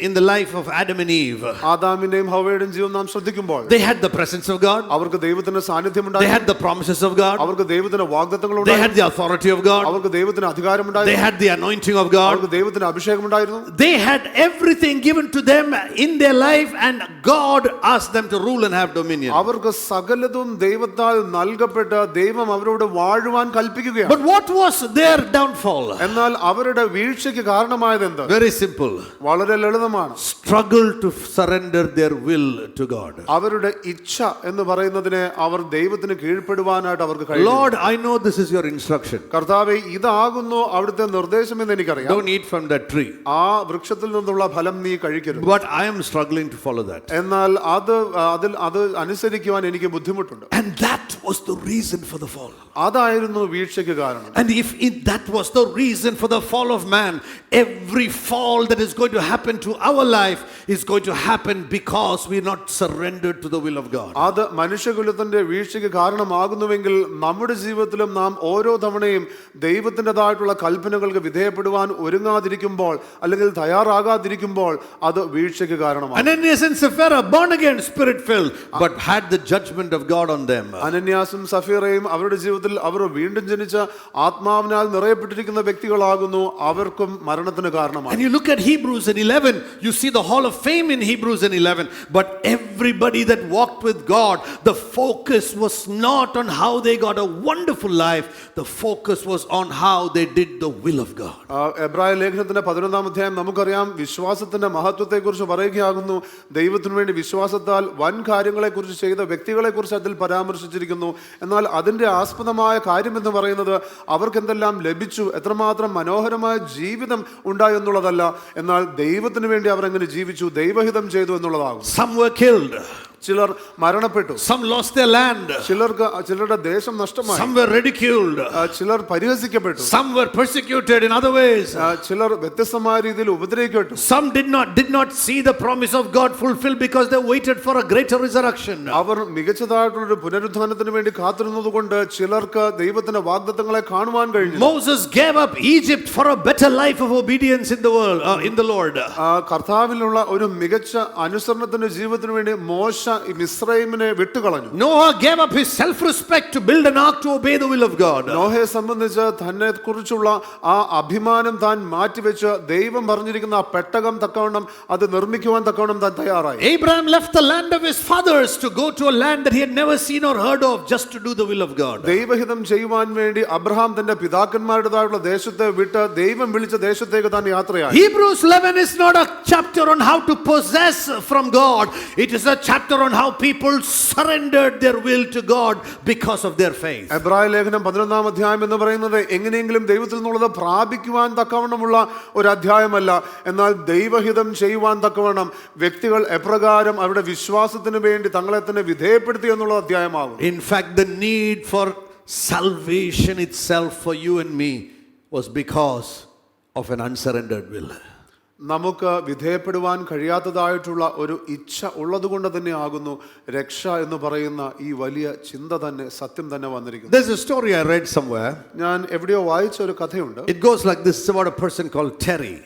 A: in the life of Adam and Eve,
B: ആദാമിന്റെയും ഹവ്വയുടെയും ജീവിതം നാം ശ്രദ്ധിക്കുമ്പോൾ
A: they had the presence of God,
B: അവർക്ക് ദൈവത്തിന്റെ സാന്നിധ്യം
A: they
B: ഉണ്ടായിരുന്നു,
A: had the promises of God,
B: അവർക്ക് ദൈവത്തിന്റെ വാഗ്ദത്തങ്ങൾ
A: they had
B: ഉണ്ടായിരുന്നു,
A: the authority of God,
B: അവർക്ക് ദൈവത്തിന്റെ അധികാരം
A: they
B: ഉണ്ടായിരുന്നു,
A: had the anointing of God,
B: അവർക്ക് ദൈവത്തിന്റെ അഭിഷേകം ഉണ്ടായിരുന്നു.
A: they had everything given to them in their life, and God asked them to rule and have dominion.
B: അവർക്ക് സകലതും ദൈവത്താൽ നൽകപ്പെട്ട് ദൈവം അവരോട് വാഴുവാൻ കൽപ്പിക്കുകയാണ്.
A: But what was their downfall?
B: എന്നാൽ അവരുടെ വീഴ്ചയ്ക്ക് കാരണമായത് എന്ത്?
A: Very simple.
B: വളരെ ലളിതമാണ്.
A: Struggle to surrender their will to God.
B: അവരുടെ ഇച്ഛ എന്ന് പറയുന്നതിനെ അവർ ദൈവത്തിന് കീഴ്പ്പെടുവാനായിട്ട് അവർക്ക് കഴിയും.
A: Lord, I know this is your instruction.
B: കർത്താവേ, ഇതാകുന്നു അവിടുത്തെ നിർദ്ദേശം എന്ന് എനിക്കറിയാം.
A: Don't eat from that tree.
B: ആ വൃക്ഷത്തിൽ നിന്നുള്ള ഫലം നീ കഴിക്കരുത്.
A: But I am struggling to follow that.
B: എന്നാൽ അത് അനുസരിക്കുവാൻ എനിക്ക് ബുദ്ധിമുട്ടുണ്ട്.
A: And that was the reason for the fall.
B: അതായിരുന്നു വീഴ്ചയ്ക്ക് കാരണം.
A: And if that was the reason for the fall of man, every fall that is going to happen to our life is going to happen because we are not surrendered to the will of God.
B: അത് മനുഷ്യകുലത്തിന്റെ വീഴ്ചയ്ക്ക് കാരണമാകുന്നുവെങ്കിൽ നമ്മുടെ ജീവിതത്തിലും നാം ഓരോ തവണയും ദൈവത്തിൻ്റെതായിട്ടുള്ള കൽപ്പനകൾക്ക് വിധേയപ്പെടുവാൻ ഒരുങ്ങാതിരിക്കുമ്പോൾ അല്ലെങ്കിൽ തയ്യാറാകാതിരിക്കുമ്പോൾ അത് വീഴ്ചയ്ക്ക് കാരണമാണ്.
A: Ananias and Sapphira, born again, spirit filled, but had the judgment of God on them.
B: അനന്യാസും സഫീറയും അവരുടെ ജീവിതത്തിൽ അവർ വീണ്ടും ജനിച്ച ആത്മാവിനാൽ നിറയപ്പെട്ടിരിക്കുന്ന വ്യക്തികളാകുന്നു. അവർക്കും മരണത്തിന് കാരണമാണ്.
A: And you look at Hebrews 11, you see the hall of fame in Hebrews 11, but everybody that walked with God, the focus was not on how they got a wonderful life, the focus was on how they did the will of God.
B: എബ്രായ ലേഖനത്തിന്റെ 11-ാം അധ്യായം നമുക്കറിയാം വിശ്വാസത്തിന്റെ മഹത്വത്തെക്കുറിച്ച് പറയുകയാകുന്നു. ദൈവത്തിനു വേണ്ടി വിശ്വാസത്താൽ വൻ കാര്യങ്ങളെക്കുറിച്ച് ചെയ്ത വ്യക്തികളെക്കുറിച്ച് അതിൽ പരാമർശിച്ചിരിക്കുന്നു. എന്നാൽ അതിന്റെ ആസ്പദമായ കാര്യം എന്ന് പറയുന്നത് അവർക്ക് എന്തെല്ലാം ലഭിച്ചു, എത്രമാത്രം മനോഹരമായ ജീവിതം ഉണ്ടായി എന്നുള്ളതല്ല, എന്നാൽ ദൈവത്തിന് വേണ്ടി അവർ എങ്ങനെ ജീവിച്ചു, ദൈവഹിതം ചെയ്തു എന്നുള്ളതാകും.
A: Some were killed,
B: ചിലർ മരണപ്പെട്ടു,
A: some lost their land,
B: ചിലരുടെ ദേശം നഷ്ടമായി,
A: some were ridiculed,
B: ചിലർ പരിഹസിക്കപ്പെട്ടു,
A: some were persecuted in other ways,
B: ചിലർ വ്യത്യസ്തമായ രീതിയിൽ ഉപദ്രവിക്കപ്പെട്ടു,
A: some did not see the promise of God fulfilled because they waited for a greater resurrection.
B: അവർ മികച്ചതായിട്ടുള്ള പുനരുത്ഥാനത്തിന് വേണ്ടി കാത്തിരുന്നതുകൊണ്ട് ചിലർക്ക് ദൈവത്തിന്റെ വാഗ്ദത്തങ്ങളെ കാണുവാൻ കഴിഞ്ഞു.
A: Moses gave up Egypt for a better life of obedience in the world, in the Lord.
B: കർത്താവിലുള്ള ഒരു മികച്ച അനുസരണത്തിന്റെ ജീവിതത്തിന് വേണ്ടി മോശ മിസ്രൈമിനെ വിട്ടുകളഞ്ഞു.
A: Noah gave up his self-respect to build an ark to obey the will of God.
B: നോഹയെ സംബന്ധിച്ച് തന്നെ കുറിച്ചുള്ള ആ അഭിമാനം താൻ മാറ്റിവെച്ച് ദൈവം പറഞ്ഞിരിക്കുന്ന ആ പെട്ടകം തക്കവണ്ണം അത് നിർമ്മിക്കുവാൻ തക്കവണ്ണം താൻ തയ്യാറായി.
A: Abraham left the land of his fathers to go to a land that he had never seen or heard of, just to do the will of God.
B: ദൈവഹിതം ചെയ്യുവാൻ വേണ്ടി അബ്രഹാം തന്റെ പിതാക്കന്മാരുടേതായുള്ള ദേശത്തെ വിട്ട് ദൈവം വിളിച്ച ദേശത്തേക്ക് താൻ യാത്രയായി.
A: Hebrews 11 is not a chapter on how to possess from God. It is a chapter on how people surrendered their will to God because of their faith.
B: എബ്രായ ലേഖനം 11-ാം അധ്യായം എന്ന് പറയുന്നത് എങ്ങനെയെങ്കിലും ദൈവത്തിൽ നിന്നുള്ളത് പ്രാപിക്കുവാൻ തക്കവണ്ണമുള്ള ഒരു അധ്യായമല്ല, എന്നാൽ ദൈവഹിതം ചെയ്യുവാൻ തക്കവണ്ണം വ്യക്തികൾ എപ്രകാരം അവരുടെ വിശ്വാസത്തിന് വേണ്ടി തങ്ങളെ തന്നെ വിധേയപ്പെടുത്തി എന്നുള്ള അധ്യായമാകും.
A: In fact, the need for salvation itself for you and me was because of an unsurrendered will.
B: നമുക്ക് വിധേയപ്പെടുവാൻ കഴിയാത്തതായിട്ടുള്ള ഒരു ഇച്ഛ ഉള്ളതുകൊണ്ട് തന്നെ ആകുന്നു രക്ഷ എന്ന് പറയുന്ന ഈ വലിയ ചിന്ത തന്നെ സത്യം തന്നെ വന്നിരിക്കുന്നത്.
A: There's a story I read somewhere.
B: ഞാൻ എവിടെയോ വായിച്ച ഒരു കഥയുണ്ട്.
A: It goes like this. It's about a person called Terry.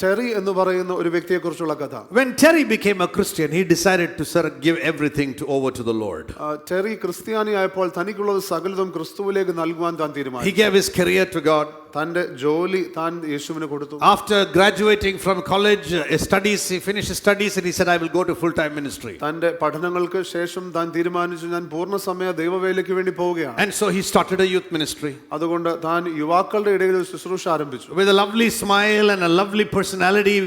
B: Terry എന്ന് പറയുന്ന ഒരു വ്യക്തിയെ കുറിച്ചുള്ള കഥ.
A: When Terry became a Christian, he decided to give everything over to the Lord.
B: Terry ക്രിസ്ത്യാനിയായപ്പോൾ തനിക്കുള്ളത് സകലതും ക്രിസ്തുവിലേക്ക് നൽകുവാൻ താൻ തീരുമാനിച്ചു.
A: He gave his career to God.
B: തന്റെ ജോലി താൻ യേശുവിന് കൊടുത്തു.
A: After graduating from college studies, he finished his studies and he said, I will go to full-time ministry.
B: തന്റെ പഠനങ്ങൾക്ക് ശേഷം താൻ തീരുമാനിച്ചു, ഞാൻ പൂർണ്ണസമയ ദൈവവേലയ്ക്ക് വേണ്ടി പോവുകയാണ്.
A: And so he started a youth ministry.
B: അതുകൊണ്ട് താൻ യുവാക്കളുടെ ഇടയിൽ ഒരു ശുശ്രൂഷ ആരംഭിച്ചു.
A: With a lovely smile and a lovely personality,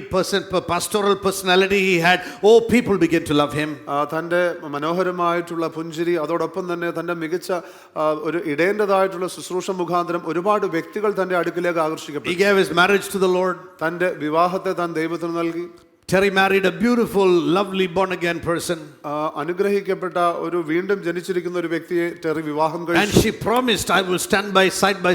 A: pastoral personality he had, oh, people began to love him.
B: തന്റെ മനോഹരമായിട്ടുള്ള പുഞ്ചിരി, അതോടൊപ്പം തന്നെ തന്റെ മികച്ച ഒരു ഇടേണ്ടതായിട്ടുള്ള ശുശ്രൂഷ മുഖാന്തരം ഒരുപാട് വ്യക്തികൾ തന്റെ അടുക്കിലേക്ക് ആകർഷിക്കപ്പെട്ടു.
A: He gave his marriage to the Lord.
B: തന്റെ വിവാഹത്തെ താൻ ദൈവത്തിന് നൽകി.
A: Terry married a beautiful, lovely born-again person.
B: അനുഗ്രഹിക്കപ്പെട്ട ഒരു വീണ്ടും ജനിച്ചിരിക്കുന്ന ഒരു വ്യക്തിയെ ടെറി വിവാഹം
A: And
B: കഴിച്ചു.
A: she promised, I will stand by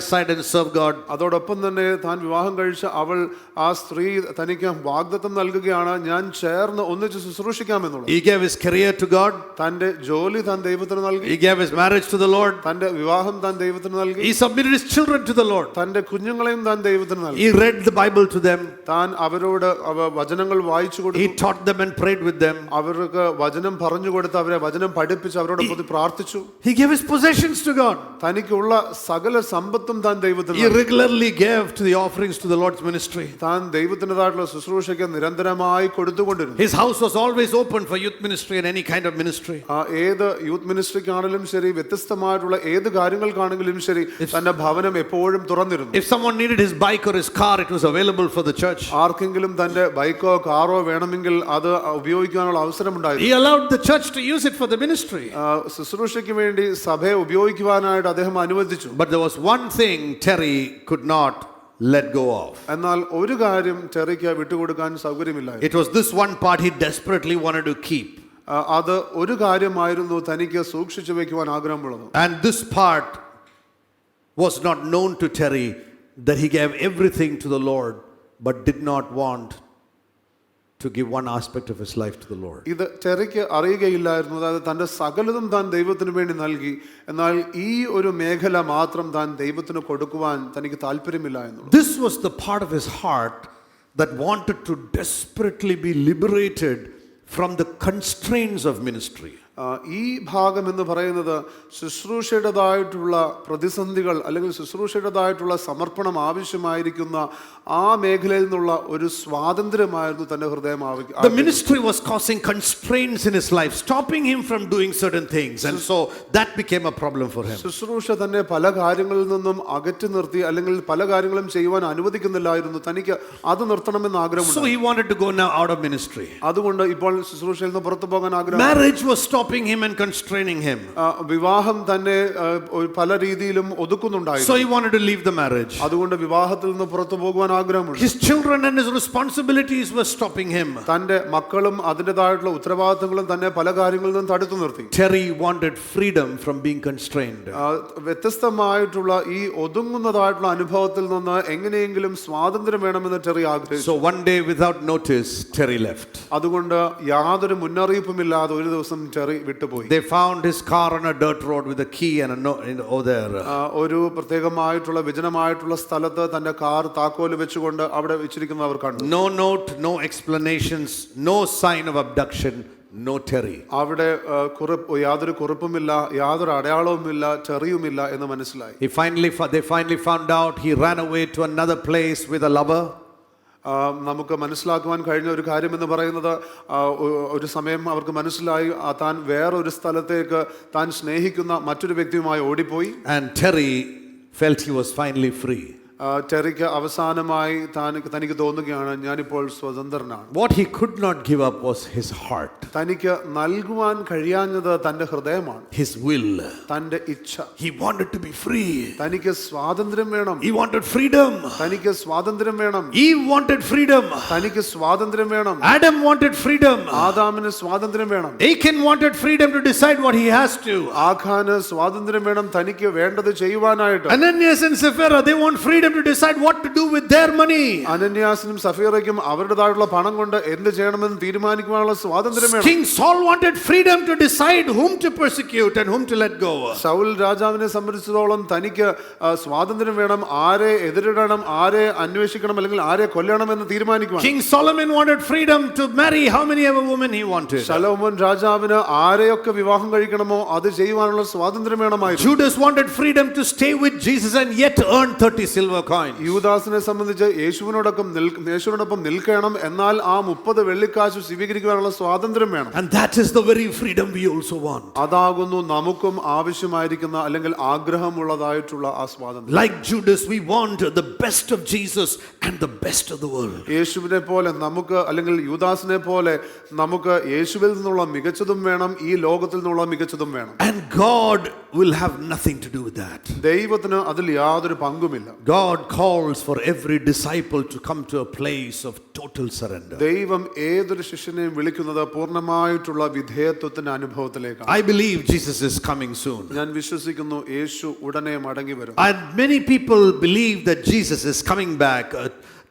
A: side and serve God.
B: അതോടൊപ്പം തന്നെ താൻ വിവാഹം കഴിച്ച അവൾ, ആ സ്ത്രീ തനിക്ക് വാഗ്ദത്തം നൽകുകയാണ്, ഞാൻ ചേർന്ന് ഒന്നിച്ച് ശുശ്രൂഷിക്കാമെന്നുള്ളത്.
A: He gave his career to God.
B: തന്റെ ജോലി താൻ ദൈവത്തിന് നൽകി.
A: He gave his marriage to the Lord.
B: തന്റെ വിവാഹം താൻ ദൈവത്തിന് നൽകി.
A: He submitted his children to the Lord.
B: തന്റെ കുഞ്ഞുങ്ങളെയും താൻ ദൈവത്തിന് നൽകി.
A: He read the Bible to them.
B: താൻ അവരോട് വചനങ്ങൾ വായിച്ചു കൊടുത്തു.
A: He taught them and prayed with them.
B: അവർക്ക് വചനം പറഞ്ഞു കൊടുത്ത് അവരെ വചനം പഠിപ്പിച്ച് അവരോടൊപ്പം പ്രാർത്ഥിച്ചു.
A: He gave his possessions to God.
B: തനിക്കുള്ള സകല സമ്പത്തും താൻ ദൈവത്തിന്
A: He regularly gave to the offerings to the Lord's ministry.
B: താൻ ദൈവത്തിൻ്റെതായിട്ടുള്ള ശുശ്രൂഷയ്ക്ക് നിരന്തരമായി കൊടുത്തുകൊണ്ടിരുന്നു.
A: His house was always open for youth ministry and any kind of ministry.
B: ഏത് യൂത്ത് മിനിസ്ട്രിക്കാണെങ്കിലും ശരി, വ്യത്യസ്തമായിട്ടുള്ള ഏത് കാര്യങ്ങൾക്കാണെങ്കിലും ശരി, തന്റെ ഭവനം എപ്പോഴും തുറന്നിരുന്നു.
A: If someone needed his bike or his car, it was available for the church.
B: ആർക്കെങ്കിലും തന്റെ ബൈക്കോ കാറോ വേണമെങ്കിൽ അത് ഉപയോഗിക്കാനുള്ള അവസരം ഉണ്ടായിരുന്നു.
A: He allowed the church to use it for the ministry.
B: ശുശ്രൂഷയ്ക്ക് വേണ്ടി സഭയെ ഉപയോഗിക്കുവാനായിട്ട് അദ്ദേഹം അനുവദിച്ചു.
A: But there was one thing Terry could not let go of.
B: എന്നാൽ ഒരു കാര്യം ടെറിക്ക് വിട്ടുകൊടുക്കാൻ സൗകര്യമില്ലായിരുന്നു.
A: It was this one part he desperately wanted to keep.
B: അത് ഒരു കാര്യമായിരുന്നു തനിക്ക് സൂക്ഷിച്ചു വെക്കുവാൻ ആഗ്രഹമുള്ളത്.
A: And this part was not known to Terry, that he gave everything to the Lord but did not want to give one aspect of his life to the Lord.
B: ഇത് ടെറിക്ക് അറിയുകയില്ലായിരുന്നു. അതായത് തന്റെ സകലതും താൻ ദൈവത്തിന് വേണ്ടി നൽകി, എന്നാൽ ഈ ഒരു മേഖല മാത്രം താൻ ദൈവത്തിന് കൊടുക്കുവാൻ തനിക്ക് താല്പര്യമില്ല എന്നുള്ളത്.
A: This was the part of his heart that wanted to desperately be liberated from the constraints of ministry.
B: ഈ ഭാഗം എന്ന് പറയുന്നത് ശുശ്രൂഷയുടേതായിട്ടുള്ള പ്രതിസന്ധികൾ അല്ലെങ്കിൽ ശുശ്രൂഷയുടേതായിട്ടുള്ള സമർപ്പണം ആവശ്യമായിരിക്കുന്ന ആ മേഖലയിൽ നിന്നുള്ള ഒരു സ്വാതന്ത്ര്യമായിരുന്നു തന്റെ ഹൃദയം.
A: The ministry was causing constraints in his life, stopping him from doing certain things, and so that became a problem for him.
B: ശുശ്രൂഷ തന്നെ പല കാര്യങ്ങളിൽ നിന്നും അകറ്റി നിർത്തി, അല്ലെങ്കിൽ പല കാര്യങ്ങളും ചെയ്യുവാൻ അനുവദിക്കുന്നില്ലായിരുന്നു. തനിക്ക് അത് നിർത്തണമെന്ന് ആഗ്രഹമുണ്ട്.
A: So he wanted to go now out of ministry.
B: അതുകൊണ്ട് ഇപ്പോൾ ശുശ്രൂഷയിൽ നിന്ന് പുറത്തു പോകാൻ ആഗ്രഹം.
A: Marriage was stopping him and constraining him.
B: വിവാഹം തന്നെ പല രീതിയിലും ഒതുക്കുന്നുണ്ടായിരുന്നു.
A: So he wanted to leave the marriage.
B: അതുകൊണ്ട് വിവാഹത്തിൽ നിന്ന് പുറത്തു പോകുവാൻ ആഗ്രഹമുണ്ട്.
A: His children and his responsibilities were stopping him.
B: തന്റെ മക്കളും അതിൻ്റെതായിട്ടുള്ള ഉത്തരവാദിത്തങ്ങളും തന്നെ പല കാര്യങ്ങളിൽ നിന്നും തടുത്തു നിർത്തി.
A: Terry wanted freedom from being constrained.
B: വ്യത്യസ്തമായിട്ടുള്ള ഈ ഒതുങ്ങുന്നതായിട്ടുള്ള അനുഭവത്തിൽ നിന്ന് എങ്ങനെയെങ്കിലും സ്വാതന്ത്ര്യം വേണമെന്ന് ടെറി ആഗ്രഹിച്ചു.
A: So one day without notice Terry left.
B: അതുകൊണ്ട് യാതൊരു മുന്നറിയിപ്പുമില്ലാതെ ഒരു ദിവസം ടെറി വിട്ടുപോയി.
A: They found his car on a dirt road with a key and a note there.
B: ഒരു പ്രത്യേകമായിട്ടുള്ള വിജനമായിട്ടുള്ള സ്ഥലത്ത് തന്റെ കാർ താക്കോല് വെച്ചുകൊണ്ട് അവിടെ വെച്ചിരിക്കുന്നത് അവർ കണ്ടു.
A: No note, no explanations, no sign of abduction, no Terry.
B: അവിടെ യാതൊരു കുറിപ്പുമില്ല, യാതൊരു അടയാളവുമില്ല, ടെറിയുമില്ല എന്ന് മനസ്സിലായി.
A: They finally found out he ran away to another place with a lover.
B: നമുക്ക് മനസ്സിലാക്കുവാൻ കഴിഞ്ഞ ഒരു കാര്യം എന്ന് പറയുന്നത്, ഒരു സമയം അവർക്ക് മനസ്സിലായി താൻ വേറൊരു സ്ഥലത്തേക്ക് താൻ സ്നേഹിക്കുന്ന മറ്റൊരു വ്യക്തിയുമായി ഓടിപ്പോയി.
A: And Terry felt he was finally free.
B: ടെറിക്ക് അവസാനമായി തനിക്ക് തോന്നുകയാണ്, ഞാനിപ്പോൾ സ്വതന്ത്രനാണ്.
A: What he could not give up was his heart.
B: തനിക്ക് നൽകുവാൻ കഴിയാഞ്ഞത് തന്റെ ഹൃദയമാണ്,
A: his will.
B: തന്റെ ഇച്ഛ.
A: He wanted to be free.
B: തനിക്ക് സ്വാതന്ത്ര്യം വേണം.
A: He wanted freedom.
B: തനിക്ക് സ്വാതന്ത്ര്യം വേണം.
A: Eve wanted freedom.
B: തനിക്ക് സ്വാതന്ത്ര്യം വേണം.
A: Adam wanted freedom.
B: ആദാമിന് സ്വാതന്ത്ര്യം വേണം.
A: Achan wanted freedom to decide what he has to.
B: ആഖാന് സ്വാതന്ത്ര്യം വേണം തനിക്ക് വേണ്ടത് ചെയ്യുവാനായിട്ട്.
A: Ananias and Sapphira, they want freedom to decide what to do with their money.
B: അനന്യാസിനും സഫീറയ്ക്കും അവരുടേതായിട്ടുള്ള പണം കൊണ്ട് എന്ത് ചെയ്യണമെന്ന് തീരുമാനിക്കാനുള്ള സ്വാതന്ത്ര്യം വേണം.
A: King Saul wanted freedom to decide whom to persecute and whom to let go.
B: Saul രാജാവിനെ സംബന്ധിച്ചിടത്തോളം തനിക്ക് സ്വാതന്ത്ര്യം വേണം, ആരെ എതിരിടണം, ആരെ അന്വേഷിക്കണം, അല്ലെങ്കിൽ ആരെ കൊല്ലണം എന്ന് തീരുമാനിക്കണം.
A: King Solomon wanted freedom to marry how many ever women he wanted.
B: ശലോമോൻ രാജാവിന് ആരെയൊക്കെ വിവാഹം കഴിക്കണമോ അത് ചെയ്യുവാനുള്ള സ്വാതന്ത്ര്യം വേണമായിരുന്നു.
A: Judas wanted freedom to stay with Jesus and yet earn 30 silver silver coins.
B: യൂദാസിനെ സംബന്ധിച്ച് യേശുവിനോടൊപ്പം നിൽക്കണം, എന്നാൽ ആ 30 വെള്ളിക്കാശ് സ്വീകരിക്കുവാനുള്ള സ്വാതന്ത്ര്യം വേണം.
A: And that is the very freedom we also want.
B: അതാകുന്നു നമുക്കും ആവശ്യമായിരിക്കുന്ന അല്ലെങ്കിൽ ആഗ്രഹമുള്ളതായിട്ടുള്ള ആ സ്വാതന്ത്ര്യം.
A: Like Judas, we want the best of Jesus and the best of the world.
B: യേശുവിനെ പോലെ നമുക്ക് അല്ലെങ്കിൽ യൂദാസിനെ പോലെ നമുക്ക് യേശുവിൽ നിന്നുള്ള മികച്ചതും വേണം, ഈ ലോകത്തിൽ നിന്നുള്ള മികച്ചതും വേണം.
A: And God will have nothing to do with that.
B: ദൈവത്തിന് അതിൽ യാതൊരു പങ്കുമില്ല.
A: God calls for every disciple to come to a place of total surrender.
B: ദൈവം ഏതൊരു ശിഷ്യനെയും വിളിക്കുന്നത് പൂർണ്ണമായിട്ടുള്ള വിധേയത്വത്തിന്റെ അനുഭവത്തിലേക്കാണ്.
A: I believe Jesus is coming soon.
B: ഞാൻ വിശ്വസിക്കുന്നു യേശു ഉടനെ മടങ്ങി വരും.
A: And many people believe that Jesus is coming back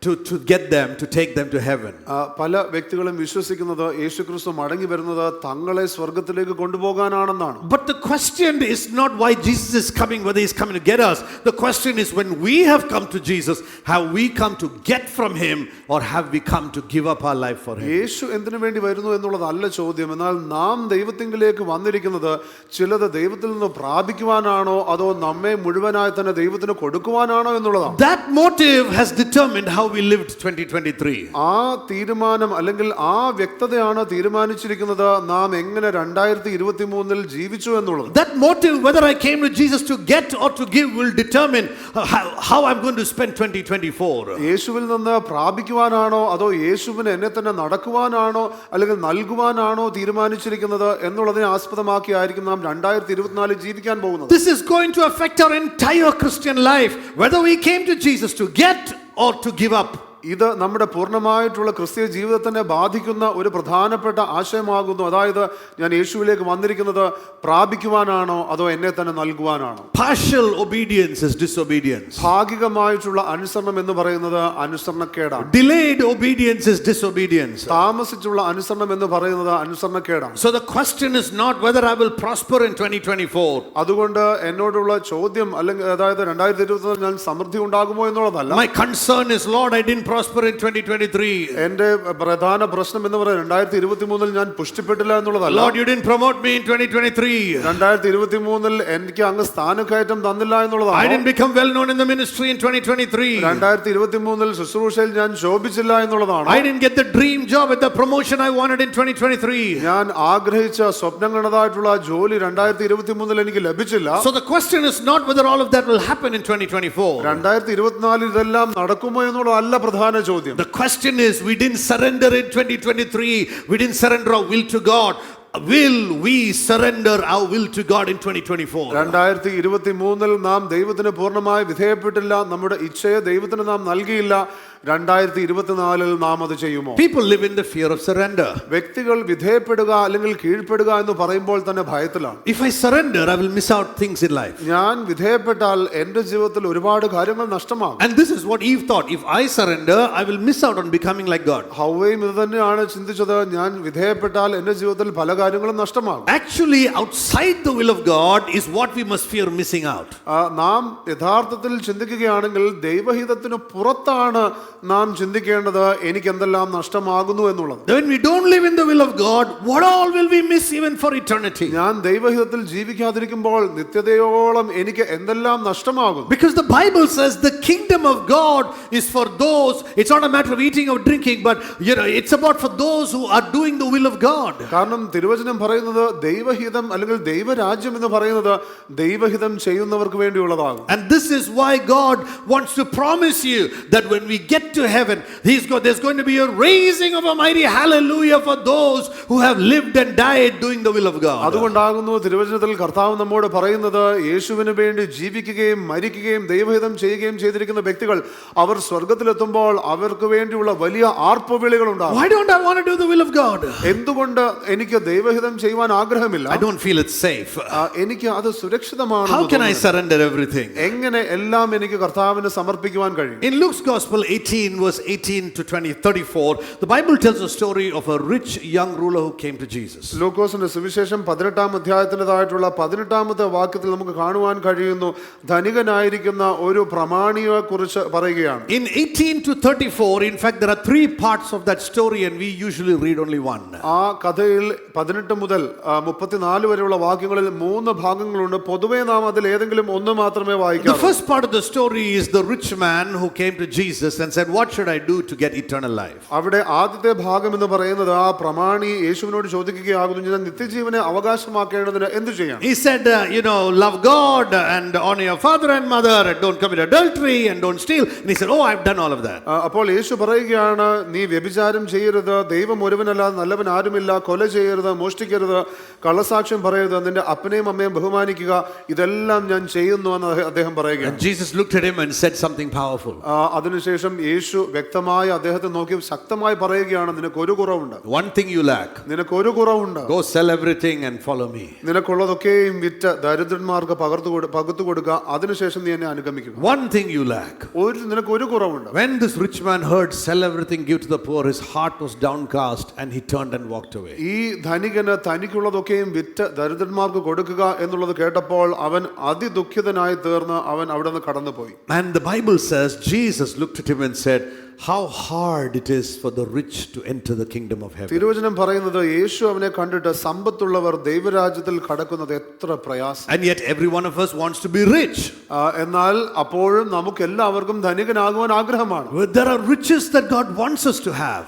A: to get them, to take them to heaven.
B: പല വ്യക്തികളും വിശ്വസിക്കുന്നത് യേശുക്രിസ്തു മടങ്ങി വരുന്നത് തങ്ങളെ സ്വർഗ്ഗത്തിലേക്ക് കൊണ്ടുപോകാനാണെന്നാണ്.
A: But the question is not why Jesus is coming, whether he's coming to get us. The question is, when we have come to Jesus, have we come to get from him, or have we come to give up our life for him?
B: യേശു എന്തിനു വേണ്ടി വരുന്നു എന്നുള്ളതല്ല ചോദ്യം. എന്നാൽ നാം ദൈവത്തിങ്കിലേക്ക് വന്നിരിക്കുന്നത് ചിലത് ദൈവത്തിൽ നിന്ന് പ്രാപിക്കുവാനാണോ അതോ നമ്മെ മുഴുവനായി തന്നെ ദൈവത്തിന് കൊടുക്കുവാനാണോ എന്നുള്ളതാണ്.
A: That motive has determined how we lived 2023.
B: ആ തീരുമാനം അല്ലെങ്കിൽ ആ വ്യക്തതയാണ് തീരുമാനിച്ചിരിക്കുന്നത് നാം എങ്ങനെ 2023 ജീവിച്ചു എന്നുള്ളത്.
A: That motive, whether I came to Jesus to get or to give, will determine how I'm going to spend 2024.
B: യേശുവിൽ നിന്ന് പ്രാപിക്കുവാനാണോ അതോ യേശുവിന് എന്നെ തന്നെ നടക്കുവാനാണോ അല്ലെങ്കിൽ നൽകുവാനാണോ തീരുമാനിച്ചിരിക്കുന്നത് എന്നുള്ളതിനെ ആസ്പദമാക്കിയായിരിക്കും നാം 2024 ജീവിക്കാൻ പോകുന്നത്.
A: This is going to affect our entire Christian life, whether we came to Jesus to get or to give up.
B: ഇത് നമ്മുടെ പൂർണ്ണമായിട്ടുള്ള ക്രിസ്തീയ ജീവിതത്തിനെ ബാധിക്കുന്ന ഒരു പ്രധാനപ്പെട്ട ആശയമാകുന്നു. അതായത് ഞാൻ യേശുവിലേക്ക് വന്നിരിക്കുന്നത് പ്രാപിക്കുവാനാണോ അതോ എന്നെ തന്നെ നൽകുവാനാണോ.
A: Partial obedience is disobedience.
B: ഭാഗികമായിട്ടുള്ള അനുസരണം എന്ന് പറയുന്നത് അനുസരണക്കേടാണ്.
A: Delayed obedience is disobedience.
B: താമസിച്ചുള്ള അനുസരണം എന്ന് പറയുന്നത് അനുസരണക്കേടാണ്.
A: So the question is not whether I will prosper in 2024.
B: അതുകൊണ്ട് എന്നോടുള്ള ചോദ്യം അല്ലെങ്കിൽ അതായത് 2024 ഞാൻ സമൃദ്ധി ഉണ്ടാകുമോ എന്നുള്ളതല്ല.
A: My concern is, Lord, I didn't prosper in 2023.
B: എന്റെ പ്രധാന പ്രശ്നം എന്ന് പറയുന്നത് 2023 ഞാൻ പുഷ്ടിപ്പെട്ടില്ല എന്നുള്ളതല്ല.
A: Lord, you didn't promote me in 2023.
B: 2023 എനിക്ക് അങ്ങ് സ്ഥാനക്കയറ്റം തന്നില്ല എന്നുള്ളതാണ്.
A: I didn't become well known in the ministry in 2023.
B: 2023 ശുശ്രൂഷയിൽ ഞാൻ ശോഭിച്ചില്ല എന്നുള്ളതാണ്.
A: I didn't get the dream job with the promotion I wanted in 2023.
B: ഞാൻ ആഗ്രഹിച്ച സ്വപ്നം കണ്ടതായിട്ടുള്ള ജോലി 2023 എനിക്ക് ലഭിച്ചില്ല.
A: So the question is not whether all of that will happen in 2024.
B: 2024 ഇതെല്ലാം നടക്കുമോ എന്നുള്ളതല്ല പ്രധാന ചോദ്യം.
A: The question is, we didn't surrender in 2023. We didn't surrender our will to God. Will we surrender our will to God in 2024?
B: 2023 നാം ദൈവത്തിന് പൂർണ്ണമായി വിധേയപ്പെട്ടില്ല, നമ്മുടെ ഇച്ഛയെ ദൈവത്തിന് നാം നൽകിയില്ല. 2024 നാം അത് ചെയ്യുമോ?
A: People live in the fear of surrender.
B: വ്യക്തികൾ വിധേയപ്പെടുക അല്ലെങ്കിൽ കീഴ്പ്പെടുക എന്ന് പറയുമ്പോൾ തന്നെ ഭയത്തിലാണ്.
A: If I surrender, I will miss out things in life.
B: ഞാൻ വിധേയപ്പെട്ടാൽ എന്റെ ജീവിതത്തിൽ ഒരുപാട് കാര്യങ്ങൾ നഷ്ടമാകും.
A: And this is what Eve thought. If I surrender, I will miss out on becoming like God.
B: ഹവ്വയും ഇത് തന്നെയാണ് ചിന്തിച്ചത്. ഞാൻ വിധേയപ്പെട്ടാൽ എന്റെ ജീവിതത്തിൽ പല കാര്യങ്ങളും നഷ്ടമാകും.
A: Actually, outside the will of God is what we must fear missing out.
B: നാം യഥാർത്ഥത്തിൽ ചിന്തിക്കുകയാണെങ്കിൽ ദൈവഹിതത്തിന് പുറത്താണ് നാം ചിന്തിക്കേണ്ടത് എനിക്ക് എന്തെല്ലാം നഷ്ടമാകുന്നു എന്നുള്ളത്.
A: When we don't live in the will of God, what all will we miss even for eternity?
B: ഞാൻ ദൈവഹിതത്തിൽ ജീവിക്കാതിരിക്കുമ്പോൾ നിത്യതയോളം എനിക്ക് എന്തെല്ലാം നഷ്ടമാകും.
A: Because the Bible says the kingdom of God is for those, it's not a matter of eating or drinking, but it's about for those who are doing the will of God.
B: കാരണം തിരുവചനം പറയുന്നത് ദൈവഹിതം അല്ലെങ്കിൽ ദൈവരാജ്യം എന്ന് പറയുന്നത് ദൈവഹിതം ചെയ്യുന്നവർക്ക് വേണ്ടിയുള്ളതാകും.
A: And this is why God wants to promise you that when we get to heaven, there's going to be a raising of a mighty hallelujah for those who have lived and died doing the will of God.
B: അതുകൊണ്ടാകുന്നു തിരുവചനത്തിൽ കർത്താവ് നമ്മോട് പറയുന്നത് യേശുവിന് വേണ്ടി ജീവിക്കുകയും മരിക്കുകയും ദൈവഹിതം ചെയ്യുകയും ചെയ്തിരിക്കുന്ന വ്യക്തികൾ അവർ സ്വർഗ്ഗത്തിലെത്തുമ്പോൾ അവർക്ക് വേണ്ടിയുള്ള വലിയ ആർപ്പുവിളികൾ ഉണ്ടാകും.
A: Why don't I want to do the will of God?
B: എന്തുകൊണ്ട് എനിക്ക് ദൈവഹിതം ചെയ്യുവാൻ ആഗ്രഹമില്ല?
A: I don't feel it's safe.
B: എനിക്ക് അത് സുരക്ഷിതമാണ്.
A: How can I surrender everything?
B: എങ്ങനെ എല്ലാം എനിക്ക് കർത്താവിന് സമർപ്പിക്കുവാൻ കഴിയും?
A: In Luke's Gospel 18 18, verse 18 to 34, the Bible tells a story of a rich young ruler who came to Jesus.
B: ലൂക്കോസിന്റെ സുവിശേഷം 18-ാം അധ്യായത്തിൻ്റെതായിട്ടുള്ള 18-ാമത്തെ വാക്യത്തിൽ നമുക്ക് കാണുവാൻ കഴിയുന്നു, ധനികനായിരിക്കുന്ന ഒരു പ്രമാണിയെ കുറിച്ച് പറയുകയാണ്.
A: In 18 to 34, in fact, there are three parts of that story, and we usually read only one.
B: ആ കഥയിൽ 18 മുതൽ 34 വരെയുള്ള വാക്യങ്ങളിൽ 3 ഭാഗങ്ങളുണ്ട്. പൊതുവേ നാം അതിൽ ഏതെങ്കിലും ഒന്ന് മാത്രമേ
A: The
B: വായിക്കാവൂ.
A: first part of the story is the rich man who came to Jesus and said, "What should I do to get eternal life?"
B: അവിടെ ആദ്യത്തെ ഭാഗം എന്ന് പറയുന്നത് ആ പ്രമാണി യേശുവിനോട് ചോദിക്കുകയാകുന്നു, ഞാൻ നിത്യജീവനെ അവകാശമാക്കേണ്ടതിന് എന്തു ചെയ്യണം?
A: He said, love God and honor your father and mother, and don't commit adultery and don't steal. And he said, "Oh, I've done all of that."
B: അപ്പോൾ യേശു പറയുകയാണ്, നീ വ്യഭിചാരം ചെയ്യരുത്, ദൈവം ഒരുവനല്ലാതെ നല്ലവൻ ആരുമില്ല, കൊല ചെയ്യരുത്, മോഷ്ടിക്കരുത്, കള്ളസാക്ഷ്യം പറയരുത്, നിന്റെ അപ്പനെയും അമ്മയും ബഹുമാനിക്കുക, ഇതെല്ലാം ഞാൻ ചെയ്യുന്നു എന്ന് അദ്ദേഹം പറയുകയാണ്.
A: And Jesus looked at him and said something powerful.
B: അതിനുശേഷം യേശു വ്യക്തമായി അദ്ദേഹത്തെ നോക്കി ശക്തമായി പറയുകയാണ്, നിനക്ക് ഒരു കുറവുണ്ട്.
A: One thing you lack.
B: നിനക്ക് ഒരു കുറവുണ്ട്.
A: Go sell everything and follow me.
B: നിനക്കുള്ളതൊക്കെയും വിറ്റ് ദരിദ്രന്മാർക്ക് പകുത്തു കൊടുക്കുക, അതിനുശേഷം നീ എന്നെ അനുഗമിക്കുക.
A: One thing you lack.
B: നിനക്ക് ഒരു കുറവുണ്ട്.
A: When this rich man heard, "Sell everything, give to the poor," his heart was downcast and he turned and walked away.
B: ഈ ധനികന് തനിക്കുള്ളതൊക്കെയും വിറ്റ് ദരിദ്രന്മാർക്ക് കൊടുക്കുക എന്നുള്ളത് കേട്ടപ്പോൾ അവൻ അതിദുഃഖിതനായി തീർന്ന് അവൻ അവിടെ നിന്ന് കടന്നുപോയി.
A: And the Bible says Jesus looked at him and said, "How hard it is for the rich to enter the kingdom of heaven."
B: തിരുവചനം പറയുന്നത് യേശു അവനെ കണ്ടിട്ട് സമ്പത്തുള്ളവർ ദൈവരാജ്യത്തിൽ കടക്കുന്നത് എത്ര പ്രയാസം.
A: And yet every one of us wants to be rich.
B: എന്നാൽ അപ്പോഴും നമുക്ക് എല്ലാവർക്കും ധനികനാകുവാൻ ആഗ്രഹമാണ്.
A: There are riches that God wants us to have.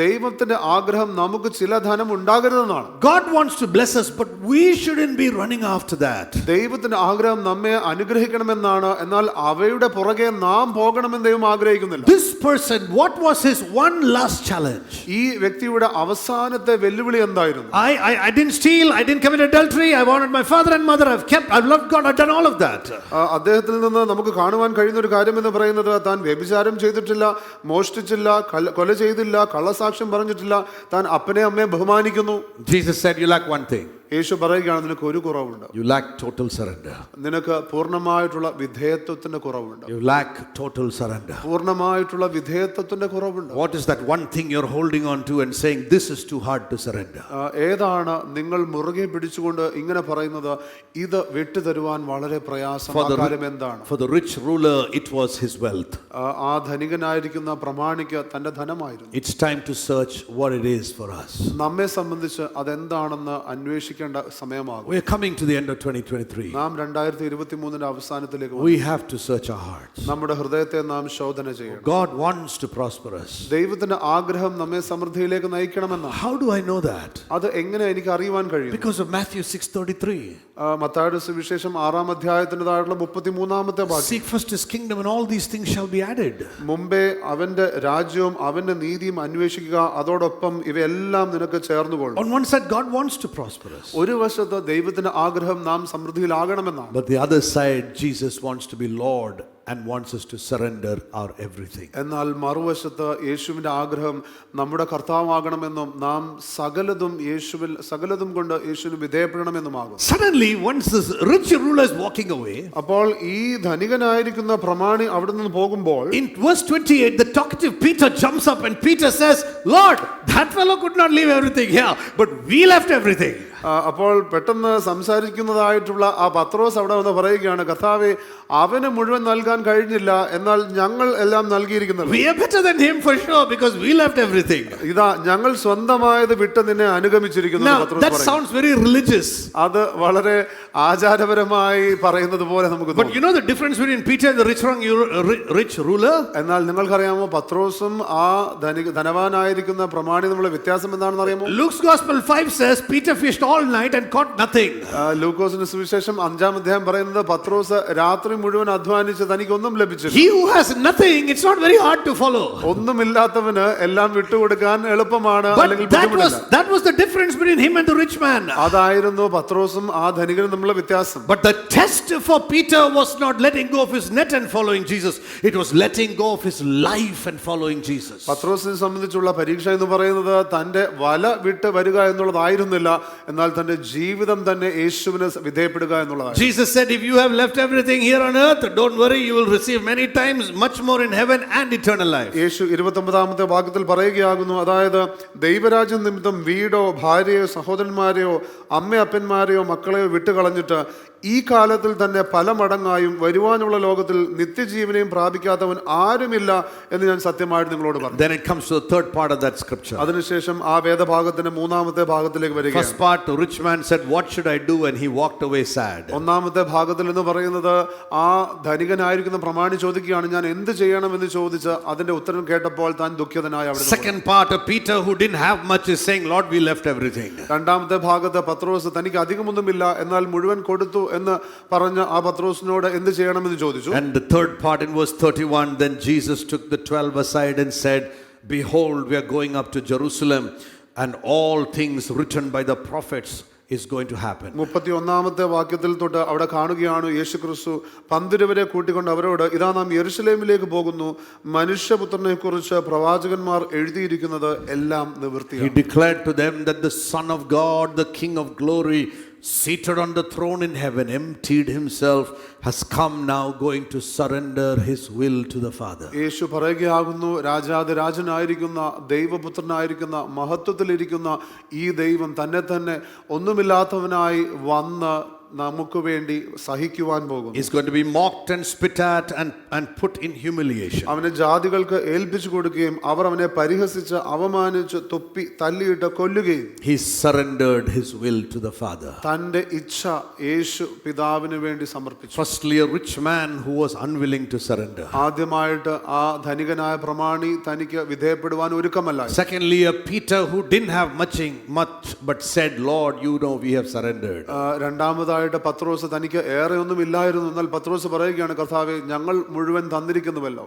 B: ദൈവത്തിന്റെ ആഗ്രഹം നമുക്ക് ചില ധനം ഉണ്ടാകരുതെന്നാണ്.
A: God wants to bless us, but we shouldn't be running after that.
B: ദൈവത്തിന്റെ ആഗ്രഹം നമ്മെ അനുഗ്രഹിക്കണമെന്നാണ്, എന്നാൽ അവയുടെ പുറകെ നാം പോകണമെന്ന് ദൈവം ആഗ്രഹിക്കുന്നില്ല.
A: This person, what was his one last challenge?
B: ഈ വ്യക്തിയുടെ അവസാനത്തെ വെല്ലുവിളി എന്തായിരുന്നു?
A: I didn't steal, I didn't commit adultery, I honored my father and mother, I've loved God, I've done all of that.
B: അദ്ദേഹത്തിൽ നിന്ന് നമുക്ക് കാണുവാൻ കഴിയുന്ന ഒരു കാര്യം എന്ന് പറയുന്നത്, താൻ വ്യഭിചാരം ചെയ്തിട്ടില്ല, മോഷ്ടിച്ചില്ല, കൊല ചെയ്തില്ല, കള്ളസാക്ഷ്യം പറഞ്ഞിട്ടില്ല, താൻ അപ്പനെ അമ്മയെ ബഹുമാനിക്കുന്നു.
A: Jesus said, "You lack one thing."
B: യേശു പറയുകയാണ്, നിനക്ക് ഒരു കുറവുണ്ട്.
A: You lack total surrender.
B: നിനക്ക് പൂർണ്ണമായിട്ടുള്ള വിധേയത്വത്തിന്റെ കുറവുണ്ട്.
A: You lack total surrender.
B: പൂർണ്ണമായിട്ടുള്ള വിധേയത്വത്തിന്റെ കുറവുണ്ട്.
A: What is that one thing you're holding on to and saying, "This is too hard to surrender"?
B: ഏതാണ് നിങ്ങൾ മുറുകെ പിടിച്ചുകൊണ്ട് ഇങ്ങനെ പറയുന്നത്, ഇത് വിട്ടുതരുവാൻ വളരെ പ്രയാസം? ആ കാര്യം എന്താണ്?
A: For the rich ruler, it was his wealth.
B: ആ ധനികനായിരിക്കുന്ന പ്രമാണിക്ക് തന്റെ ധനമായിരുന്നു.
A: It's time to search what it is for us.
B: നമ്മെ സംബന്ധിച്ച് അതെന്താണെന്ന് അന്വേഷിക്കേണ്ട സമയമാകും.
A: We are coming to the end of 2023.
B: നാം 2023 അവസാനത്തിലേക്ക്
A: We have to search our hearts.
B: നമ്മുടെ ഹൃദയത്തെ നാം ശോധന ചെയ്യണം.
A: God wants to prosper us.
B: ദൈവത്തിന്റെ ആഗ്രഹം നമ്മെ സമൃദ്ധിയിലേക്ക് നയിക്കണമെന്നാണ്.
A: How do I know that?
B: അത് എങ്ങനെ എനിക്ക് അറിയുവാൻ കഴിയും?
A: Because of Matthew 6:33.
B: മത്തായിയുടെ സുവിശേഷം 6-ാം അധ്യായത്തിൻ്റെതായിട്ടുള്ള 33-ാമത്തെ വാക്യം.
A: Seek first his kingdom and all these things shall be added.
B: മുമ്പേ അവന്റെ രാജ്യവും അവന്റെ നീതിയും അന്വേഷിക്കുക, അതോടൊപ്പം ഇവയെല്ലാം നിനക്ക് ചേർന്നുകൊള്ളും.
A: On one side, God wants to prosper us.
B: ഒരു വശത്ത് ദൈവത്തിന്റെ ആഗ്രഹം നാം സമൃദ്ധിയിലാകണമെന്നാണ്.
A: But the other side, Jesus wants to be Lord and wants us to surrender our everything.
B: എന്നാൽ മറുവശത്ത് യേശുവിന്റെ ആഗ്രഹം നമ്മുടെ കർത്താവാകണമെന്നും നാം സകലതും കൊണ്ട് യേശുവിന് വിധേയപ്പെടണമെന്നുമാകും.
A: Suddenly, once this rich ruler is walking away,
B: അപ്പോൾ ഈ ധനികനായിരിക്കുന്ന പ്രമാണി അവിടെ നിന്ന് പോകുമ്പോൾ,
A: in verse 28, the talkative Peter jumps up and Peter says, "Lord, that fellow could not leave everything here, but we left everything."
B: അപ്പോൾ പെട്ടെന്ന് സംസാരിക്കുന്നതായിട്ടുള്ള ആ പത്രോസ് അവിടെ വന്ന് പറയുകയാണ്, കർത്താവേ, അവന് മുഴുവൻ നൽകാൻ കഴിഞ്ഞില്ല, എന്നാൽ ഞങ്ങൾ എല്ലാം നൽകിയിരിക്കുന്നത്.
A: We are better than him for sure because we left everything.
B: ഇതാ ഞങ്ങൾ സ്വന്തമായത് വിട്ട് നിന്നെ അനുഗമിച്ചിരിക്കുന്നു.
A: Now that sounds very religious.
B: അത് വളരെ ആചാരപരമായി പറയുന്നത് പോലെ നമുക്ക്
A: But you know the difference between Peter and the rich ruler?
B: എന്നാൽ നിങ്ങൾക്കറിയാമോ പത്രോസും ആ ധനവാനായിരിക്കുന്ന പ്രമാണി തമ്മിലുള്ള വ്യത്യാസം എന്താണെന്ന് അറിയാമോ?
A: Luke's Gospel 5 says Peter fished all night and caught nothing.
B: ലൂക്കോസിന്റെ സുവിശേഷം 5-ാം അധ്യായം പറയുന്നത് പത്രോസ് രാത്രി മുഴുവൻ അധ്വാനിച്ച് തനിക്കൊന്നും ലഭിച്ചില്ല.
A: He who has nothing, it's not very hard to follow.
B: ഒന്നുമില്ലാത്തവന് എല്ലാം വിട്ടുകൊടുക്കാൻ എളുപ്പമാണ്, അല്ലെങ്കിൽ ബുദ്ധിമുട്ടില്ല.
A: That was the difference between him and the rich man.
B: അതായിരുന്നു പത്രോസും ആ ധനികനും തമ്മിലുള്ള വ്യത്യാസം.
A: But the test for Peter was not letting go of his net and following Jesus. It was letting go of his life and following Jesus.
B: പത്രോസിനെ സംബന്ധിച്ചുള്ള പരീക്ഷ എന്ന് പറയുന്നത് തന്റെ വല വിട്ട് വരിക എന്നുള്ളതായിരുന്നില്ല, എന്നാൽ എന്നാൽ തന്റെ ജീവിതം തന്നെ യേശുവിന് വിധേയപ്പെടുക എന്നുള്ളതാണ്.
A: Jesus said, if you have left everything here on earth, don't worry, you will receive many times much more in heaven and eternal life.
B: യേശു 29-ാമത്തെ വാക്യത്തിൽ പറയുകയാകുന്നു, അതായത് ദൈവരാജ്യം നിമിത്തം വീടോ ഭാര്യയോ സഹോദരന്മാരെയോ അമ്മയപ്പന്മാരെയോ മക്കളെയോ വിട്ടുകളഞ്ഞിട്ട് ഈ കാലത്തിൽ തന്നെ പല മടങ്ങായും വരുവാനുള്ള ലോകത്തിൽ നിത്യജീവനെയും പ്രാപിക്കാത്തവൻ ആരുമില്ല എന്ന് ഞാൻ സത്യമായിട്ട് നിങ്ങളോട് പറഞ്ഞു.
A: Then it comes to the third part of that scripture.
B: അതിനുശേഷം ആ വേദഭാഗത്തിന്റെ മൂന്നാമത്തെ ഭാഗത്തിലേക്ക് വരിക.
A: First part, the rich man said, what should I do? And he walked away sad.
B: ഒന്നാമത്തെ ഭാഗത്തിൽ എന്ന് പറയുന്നത് ആ ധനികനായിരിക്കുന്ന പ്രമാണി ചോദിക്കുകയാണ്, ഞാൻ എന്ത് ചെയ്യണമെന്ന് ചോദിച്ച് അതിന്റെ ഉത്തരം കേട്ടപ്പോൾ താൻ ദുഃഖിതനായി അവിടെ.
A: Second part of Peter, who didn't have much, is saying, Lord, we left everything.
B: രണ്ടാമത്തെ ഭാഗത്ത് പത്രോസ് തനിക്ക് അധികമൊന്നുമില്ല എന്നാൽ മുഴുവൻ കൊടുത്തു എന്ന് പറഞ്ഞ ആ പത്രോസിനോട് എന്ത് ചെയ്യണമെന്ന് ചോദിച്ചു.
A: And the third part in verse 31, then Jesus took the 12 aside and said, behold, we are going up to Jerusalem, and all things written by the prophets is going to happen.
B: 31-ാമത്തെ വാക്യത്തിൽ തൊട്ട് അവിടെ കാണുകയാണ് യേശു ക്രിസ്തു 12 കൂട്ടിക്കൊണ്ട് അവരോട്, ഇതാ നാം യെരുശലേമിലേക്ക് പോകുന്നു, മനുഷ്യപുത്രനെ കുറിച്ച് പ്രവാചകന്മാർ എഴുതിയിരിക്കുന്നത് എല്ലാം നിവൃത്തിയാകും.
A: He declared to them that the Son of God, the King of glory, seated on the throne in heaven, emptied himself, has come now going to surrender his will to the Father.
B: യേശു പറയുകയാകുന്നു, രാജാധിരാജനായിരിക്കുന്ന ദൈവപുത്രനായിരിക്കുന്ന മഹത്വത്തിലിരിക്കുന്ന ഈ ദൈവം തന്നെ തന്നെ ഒന്നുമില്ലാത്തവനായി വന്ന് നമുക്ക് വേണ്ടി സഹിക്കുവാൻ പോകുന്നു.
A: He's going to be mocked and spit at and put in humiliation.
B: അവനെ ജാതികൾക്ക് ഏൽപ്പിച്ചു കൊടുക്കുകയും അവർ അവനെ പരിഹസിച്ച് അവമാനിച്ച് തുപ്പി തല്ലിയിട്ട് കൊല്ലുകയും.
A: He surrendered his will to the Father.
B: തന്റെ ഇച്ഛ യേശു പിതാവിന് വേണ്ടി സമർപ്പിച്ചു.
A: Firstly, a rich man who was unwilling to surrender.
B: ആദ്യമായിട്ട് ആ ധനികനായ പ്രമാണി തനിക്ക് വിധേയപ്പെടുവാൻ ഒരുക്കമല്ല.
A: Secondly, a Peter who didn't have much but said, Lord, you know we have surrendered.
B: രണ്ടാമതായി പത്രോസ് തനിക്ക് ഏറെ ഒന്നും ഇല്ലായിരുന്നു, എന്നാൽ പത്രോസ് പറയുകയാണ്, കർത്താവേ ഞങ്ങൾ മുഴുവൻ തന്നിരിക്കുന്നുവല്ലോ.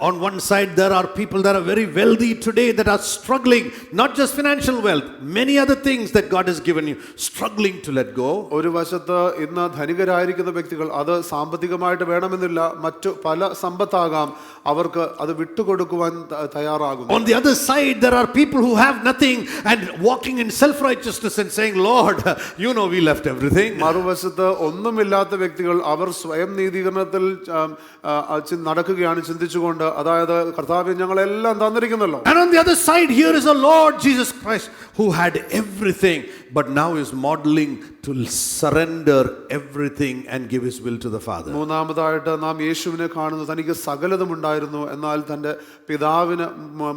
A: On one side there are people that are very wealthy today that are struggling, not just financial wealth, many other things that God has given you, struggling to let go.
B: ഒരു വശത്ത് ഇന്ന് ധനികരായിരിക്കുന്ന വ്യക്തികൾ അത് സാമ്പത്തികമായിട്ട് വേണമെന്നില്ല, മറ്റു പല സമ്പത്താകാം, അവർക്ക് അത് വിട്ടുകൊടുക്കുവാൻ തയ്യാറാകുന്നു.
A: On the other side there are people who have nothing and walking in self-righteousness and saying, Lord, you know we left everything.
B: മറുവശത്ത് ഒന്നുമില്ലാത്ത വ്യക്തികൾ അവർ സ്വയം നീതീകരണത്തിൽ നടക്കുകയാണ് ചിന്തിച്ചുകൊണ്ട്, അതായത് കർത്താവേ ഞങ്ങളെല്ലാം തന്നിരിക്കുന്നല്ലോ.
A: And on the other side here is a Lord Jesus Christ who had everything but now is modeling to surrender everything and give his will to the Father.
B: മൂന്നാമതായിട്ട് നാം യേശുവിനെ കാണുന്നു, തനിക്ക് സകലതും ഉണ്ടായിരുന്നു എന്നാൽ തന്റെ പിതാവിന്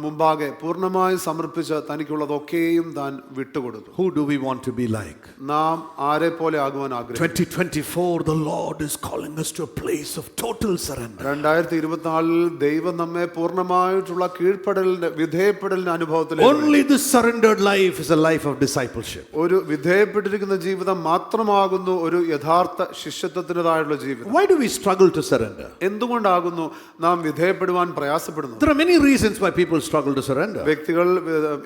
B: മുമ്പാകെ പൂർണ്ണമായി സമർപ്പിച്ച് തനിക്കുള്ളതൊക്കെയും താൻ വിട്ടുകൊടുത്തു.
A: Who do we want to be like?
B: നാം ആരെ പോലെ ആകുവാൻ ആഗ്രഹിക്കുന്നു?
A: 2024 the Lord is calling us to a place of total surrender.
B: 2024 ദൈവം നമ്മെ പൂർണ്ണമായിട്ടുള്ള കീഴ്പ്പെടലിന്റെ വിധേയപ്പെടലിന്റെ അനുഭവത്തിലേക്ക്.
A: Only this surrendered life is a life of discipleship.
B: ഒരു വിധേയപ്പെട്ടിരിക്കുന്ന ജീവിതം മാത്രമാകുന്നു ഒരു യഥാർത്ഥ ശിഷ്യത്വത്തിൻ്റെതായുള്ള ജീവിതം.
A: Why do we struggle to surrender?
B: എന്തുകൊണ്ടാകുന്നു നാം വിധേയപ്പെടുവാൻ പ്രയാസപ്പെടുന്നത്?
A: There are many reasons why people struggle to surrender.
B: വ്യക്തികൾ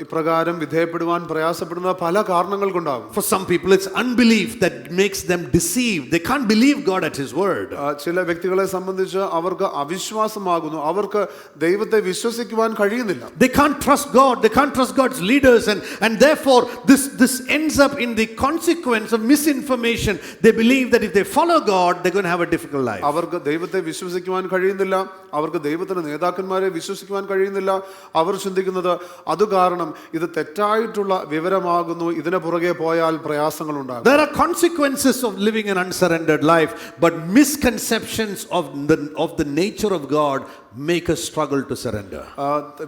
B: ഇപ്രകാരം വിധേയപ്പെടുവാൻ പ്രയാസപ്പെടുന്ന പല കാരണങ്ങൾ കൊണ്ടാകും.
A: For some people it's unbelief that makes them deceived. They can't believe God at his word.
B: ചില വ്യക്തികളെ സംബന്ധിച്ച് അവർക്ക് അവിശ്വാസമാകുന്നു, അവർക്ക് ദൈവത്തെ വിശ്വസിക്കുവാൻ കഴിയുന്നില്ല.
A: They can't trust God, they can't trust God's leaders, and therefore this ends up in the consequence of misinformation. They believe that if they follow God they're going to have a difficult life.
B: അവർക്ക് ദൈവത്തെ വിശ്വസിക്കുവാൻ കഴിയുന്നില്ല, അവർക്ക് ദൈവത്തിന്റെ നേതാക്കന്മാരെ വിശ്വസിക്കുവാൻ കഴിയുന്നില്ല. അവർ ചിന്തിക്കുന്നത് അത് കാരണം ഇത് തെറ്റായിട്ടുള്ള വിവരമാകുന്നു, ഇതിനെ പുറകെ പോയാൽ പ്രയാസങ്ങൾ ഉണ്ടാകും.
A: There are consequences of living an unsurrendered life, but misconceptions of the nature of God make us struggle to surrender.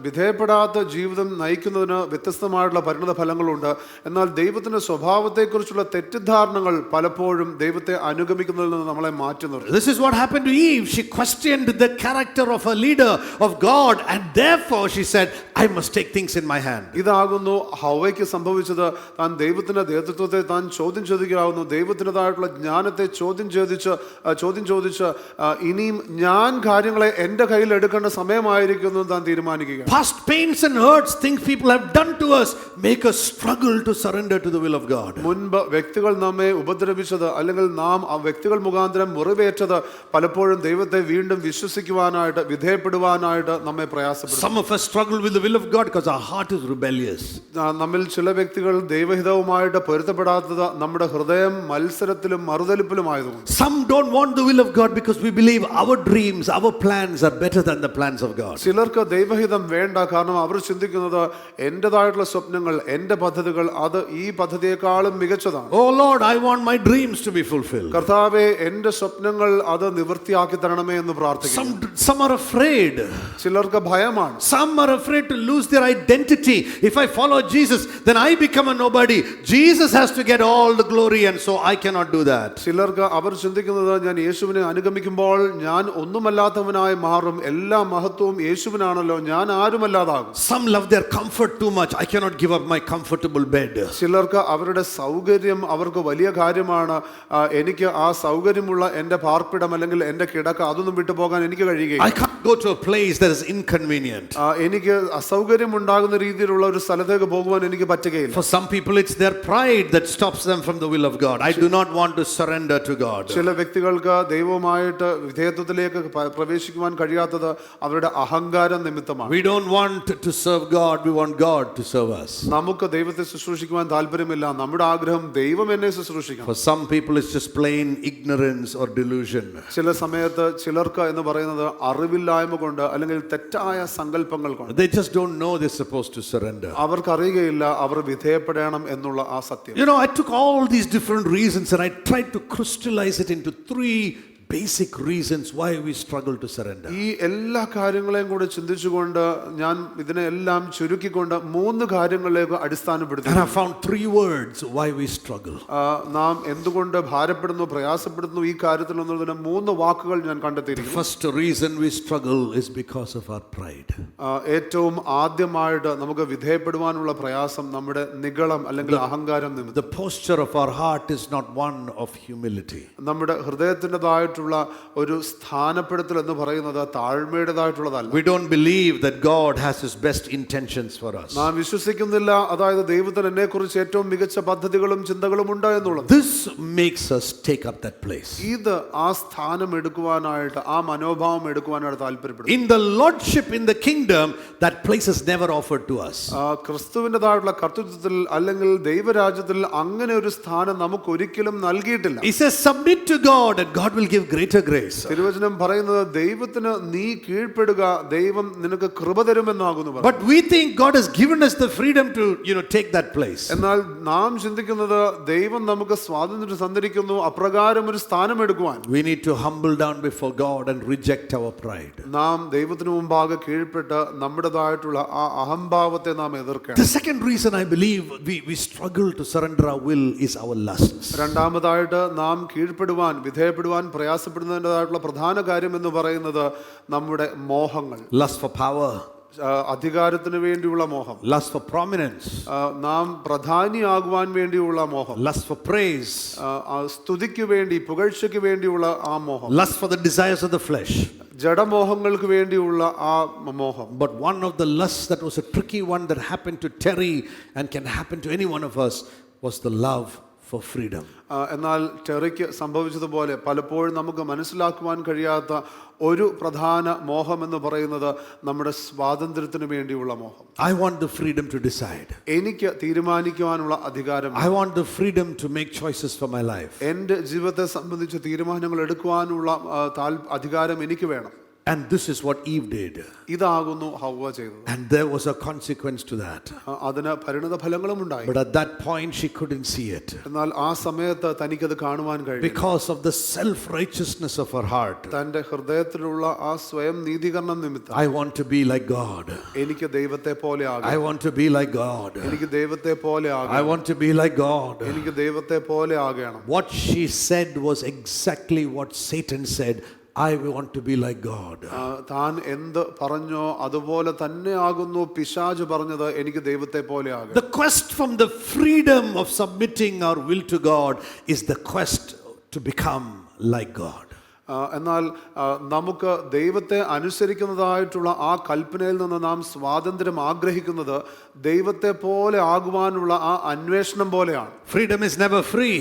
B: വിധേയപ്പെടാത്ത ജീവിതം നയിക്കുന്നതിന് വ്യത്യസ്തമായിട്ടുള്ള പരിണത ഫലങ്ങളുണ്ട്. എന്നാൽ ദൈവത്തിന്റെ സ്വഭാവത്തെക്കുറിച്ചുള്ള തെറ്റിദ്ധാരണകൾ പലപ്പോഴും ദൈവത്തെ അനുഗമിക്കുന്നതിൽ നിന്ന് നമ്മളെ മാറ്റി നിർത്തും.
A: This is what happened to Eve. She questioned the character of her leader, of God, and therefore she said, I must take things in my hand.
B: ഇതാകുന്നു ഹവ്വയ്ക്ക് സംഭവിച്ചത്. താൻ ദൈവത്തിന്റെ നേതൃത്വത്തെ താൻ ചോദ്യം ചെയ്യുകയാവുന്നു, ദൈവത്തിൻ്റെതായിട്ടുള്ള ജ്ഞാനത്തെ ചോദ്യം ചോദിച്ച് ഇനിയും ഞാൻ കാര്യങ്ങളെ എൻ്റെ കയ്യിൽ എടുക്കേണ്ട സമയമായിരിക്കുന്നു താൻ തീരുമാനിക്കുക.
A: Past pains and hurts, things people have done to us, make us struggle to surrender to the will of God.
B: മുൻപ് വ്യക്തികൾ നമ്മെ ഉപദ്രവിച്ചത് അല്ലെങ്കിൽ നാം ആ വ്യക്തികൾ മുഖാന്തരം മുറിവേറ്റത് പലപ്പോഴും ദൈവത്തെ വീണ്ടും വിശ്വസിക്കുവാനായിട്ട് വിധേയപ്പെടുവാനായിട്ട് നമ്മെ പ്രയാസപ്പെടും.
A: Some of us struggle with the will of God because our heart is rebellious.
B: നമ്മിൽ ചില വ്യക്തികൾ ദൈവഹിതവുമായിട്ട് പൊരുത്തപ്പെടാത്തത് നമ്മുടെ ഹൃദയം മത്സരത്തിലും മറുതലിപ്പിലുമായതുകൊണ്ട്.
A: Some don't want the will of God because we believe our dreams, our plans are better than the plans of God.
B: ചിലർക്ക് ദൈവഹിതം വേണ്ട, കാരണം അവർ ചിന്തിക്കുന്നത് എന്റേതായിട്ടുള്ള സ്വപ്നങ്ങൾ, എന്റെ പദ്ധതികൾ അത് ഈ പദ്ധതിയെക്കാളും മികച്ചതാണ്.
A: Oh Lord, I want my dreams to be fulfilled.
B: കർത്താവേ, എന്റെ സ്വപ്നങ്ങൾ അത് നിവൃത്തിയാക്കി തരണമേ എന്ന് പ്രാർത്ഥിക്കുന്നു.
A: Some are afraid.
B: ചിലർക്ക് ഭയമാണ്.
A: Some are afraid to lose their identity. If I follow Jesus, then I become a nobody. Jesus has to get all the glory, and so I cannot do that.
B: ചിലർക്ക് അവർ ചിന്തിക്കുന്നത്, ഞാൻ യേശുവിനെ അനുഗമിക്കുമ്പോൾ ഞാൻ ഒന്നുമല്ലാത്തവനായി മാറും, എല്ലാ മഹത്വവും യേശുവിനാണല്ലോ, ഞാൻ ആരുമല്ലാതാകും.
A: Some love their comfort too much. I cannot give up my comfortable bed.
B: ചിലർക്ക് അവരുടെ സൗകര്യം അവർക്ക് വലിയ കാര്യമാണ്. എനിക്ക് ആ സൗകര്യമുള്ള എന്റെ പാർപ്പിടം അല്ലെങ്കിൽ എന്റെ കിടക്ക അതൊന്നും വിട്ടുപോകാൻ എനിക്ക് കഴിയുകയില്ല.
A: I can't go to a place that is inconvenient.
B: എനിക്ക് അസൗകര്യം ഉണ്ടാകുന്ന രീതിയിലുള്ള ഒരു സ്ഥലത്തേക്ക് പോകുവാൻ എനിക്ക് പറ്റുകയില്ല.
A: For some people it's their pride that stops them from the will of God. I do not want to surrender to God.
B: ചില വ്യക്തികൾക്ക് ദൈവവുമായിട്ട് വിധേയത്വത്തിലേക്ക് പ്രവേശിക്കുവാൻ കഴിയാത്തത് അവരുടെ അഹങ്കാരം നിമിത്തമാണ്.
A: We don't want to serve God, we want God to serve us.
B: നമുക്ക് ദൈവത്തെ ശുശ്രൂഷിക്കുവാൻ താല്പര്യമില്ല, നമ്മുടെ ആഗ്രഹം ദൈവം എന്നെ ശുശ്രൂഷിക്കണം.
A: For some people it's just plain ignorance or delusion.
B: ചില സമയത്ത് ചിലർക്ക് എന്ന് പറയുന്നത് അറിവില്ലായ്മ കൊണ്ട് അല്ലെങ്കിൽ തെറ്റായ സങ്കല്പങ്ങൾ കൊണ്ട്.
A: They just don't know they're supposed to surrender.
B: അവർക്ക് അറിയുകയില്ല അവർ വിധേയപ്പെടണം എന്നുള്ള ആ സത്യം.
A: You know, I took all these different reasons and I tried to crystallize it into three basic reasons why we struggle to surrender.
B: ഈ എല്ലാ കാര്യങ്ങളെയും കൂടി ചിന്തിച്ചുകൊണ്ട് ഞാൻ ഇതിനെല്ലാം ചുരുക്കിക്കൊണ്ട് മൂന്ന് കാര്യങ്ങളിലേക്ക് അടിസ്ഥാനപ്പെടുത്തി.
A: And I found three words why we struggle.
B: നാം എന്തുകൊണ്ട് ഭാരപ്പെടുന്നു, പ്രയാസപ്പെടുന്നു ഈ കാര്യത്തിൽ എന്നതിന് മൂന്ന് വാക്കുകൾ ഞാൻ കണ്ടെത്തിയിരിക്കുന്നു.
A: The first reason we struggle is because of our pride.
B: ഏറ്റവും ആദ്യമായിട്ട് നമുക്ക് വിധേയപ്പെടുവാനുള്ള പ്രയാസം നമ്മുടെ നിഗളം അല്ലെങ്കിൽ അഹങ്കാരം നിമിത്തം.
A: The posture of our heart is not one of humility.
B: നമ്മുടെ ഹൃദയത്തിൻ്റെതായിട്ടുള്ള ഒരു സ്ഥാനപ്പെടുത്തൽ എന്ന് പറയുന്നത് താഴ്മയുടേതായിട്ടുള്ളതല്ല.
A: We don't believe that God has his best intentions for us.
B: നാം വിശ്വസിക്കുന്നില്ല, അതായത് ദൈവത്തിന് എന്നെ കുറിച്ച് ഏറ്റവും മികച്ച പദ്ധതികളും ചിന്തകളും ഉണ്ട് എന്നുള്ളത്.
A: This makes us take up that place.
B: ഇത് ആ സ്ഥാനം എടുക്കുവാനായിട്ട്, ആ മനോഭാവം എടുക്കുവാനായിട്ട് താല്പര്യപ്പെടുന്നു.
A: In the lordship in the kingdom, that place is never offered to us.
B: ക്രിസ്തുവിൻ്റെതായിട്ടുള്ള കർത്തൃത്വത്തിൽ അല്ലെങ്കിൽ ദൈവരാജ്യത്തിൽ അങ്ങനെ ഒരു സ്ഥാനം നമുക്ക് ഒരിക്കലും നൽകിയിട്ടില്ല.
A: He says submit to God and God will give greater grace.
B: തിരുവചനം പറയുന്നത് ദൈവത്തിന് നീ കീഴ്പ്പെടുക, ദൈവം നിനക്ക് കൃപ തരുമെന്നാകുന്നു.
A: But we think God has given us the freedom to, take that place.
B: എന്നാൽ നാം ചിന്തിക്കുന്നത് ദൈവം നമുക്ക് സ്വാതന്ത്ര്യം തന്നിരിക്കുന്നു അപ്രകാരം ഒരു സ്ഥാനം എടുക്കുവാൻ.
A: We need to humble down before God and reject our pride.
B: നാം ദൈവത്തിന് മുമ്പാകെ കീഴ്പ്പെട്ട് നമ്മുടേതായിട്ടുള്ള ആ അഹംഭാവത്തെ നാം എതിർക്കണം.
A: The second reason I believe we struggle to surrender our will is our lusts.
B: രണ്ടാമതായിട്ട് നാം കീഴ്പ്പെടുവാൻ വിധേയപ്പെടുവാൻ പ്രയാസപ്പെടുന്നതിൻ്റെതായിട്ടുള്ള പ്രധാന കാര്യം എന്ന് പറയുന്നത് നമ്മുടെ മോഹങ്ങൾ.
A: Lust for power.
B: അധികാരത്തിന് വേണ്ടിയുള്ള മോഹം.
A: Lust for prominence.
B: നാം പ്രധാനിയാകുവാൻ വേണ്ടിയുള്ള മോഹം.
A: Lust for praise.
B: സ്തുതിക്ക് വേണ്ടി, പുകഴ്ചയ്ക്ക് വേണ്ടിയുള്ള ആ മോഹം.
A: Lust for the desires of the flesh.
B: ജഡമോഹങ്ങൾക്ക് വേണ്ടിയുള്ള ആ മോഹം.
A: But one of the lusts that was a tricky one that happened to Terry and can happen to any one of us was the love for freedom.
B: എന്നാൽ ടെറിക്ക് സംഭവിച്ചതുപോലെ പലപ്പോഴും നമുക്ക് മനസ്സിലാക്കുവാൻ കഴിയാത്ത ഒരു പ്രധാന മോഹം എന്ന് പറയുന്നത് നമ്മുടെ സ്വാതന്ത്ര്യത്തിന് വേണ്ടിയുള്ള മോഹം.
A: I want the freedom to decide.
B: എനിക്ക് തീരുമാനിക്കുവാനുള്ള അധികാരം.
A: I want the freedom to make choices for my life.
B: എൻ്റെ ജീവിതത്തെ സംബന്ധിച്ച് തീരുമാനങ്ങൾ എടുക്കുവാനുള്ള അധികാരം എനിക്ക് വേണം.
A: And this is what Eve did.
B: ഇതാകുന്നു ഹവ്വ ചെയ്തത്.
A: And there was a consequence to that.
B: അതിന് പരിണത ഫലങ്ങളും ഉണ്ടായി.
A: But at that point she couldn't see it.
B: എന്നാൽ ആ സമയത്ത് തനിക്കത് കാണുവാൻ കഴിഞ്ഞു.
A: Because of the self-righteousness of her heart.
B: തന്റെ ഹൃദയത്തിലുള്ള ആ സ്വയം നീതീകരണം നിമിത്തം.
A: I want to be like God.
B: എനിക്ക് ദൈവത്തെ പോലെ ആകണം.
A: I want to be like God.
B: എനിക്ക് ദൈവത്തെ പോലെ ആകണം.
A: I want to be like God.
B: എനിക്ക് ദൈവത്തെ പോലെ ആകണം.
A: What she said was exactly what Satan said. I want to be like God.
B: താൻ എന്ത് പറഞ്ഞോ അതുപോലെ തന്നെ ആകുന്നു പിശാച് പറഞ്ഞത്, എനിക്ക് ദൈവത്തെ പോലെ ആകണം.
A: The quest from the freedom of submitting our will to God is the quest to become like God.
B: എന്നാൽ നമുക്ക് ദൈവത്തെ അനുസരിക്കുന്നതായിട്ടുള്ള ആ കൽപ്പനയിൽ നിന്ന് നാം സ്വാതന്ത്ര്യം ആഗ്രഹിക്കുന്നത് ദൈവത്തെ പോലെ ആകുവാനുള്ള ആ അന്വേഷണം പോലെയാണ്.
A: Freedom is never free.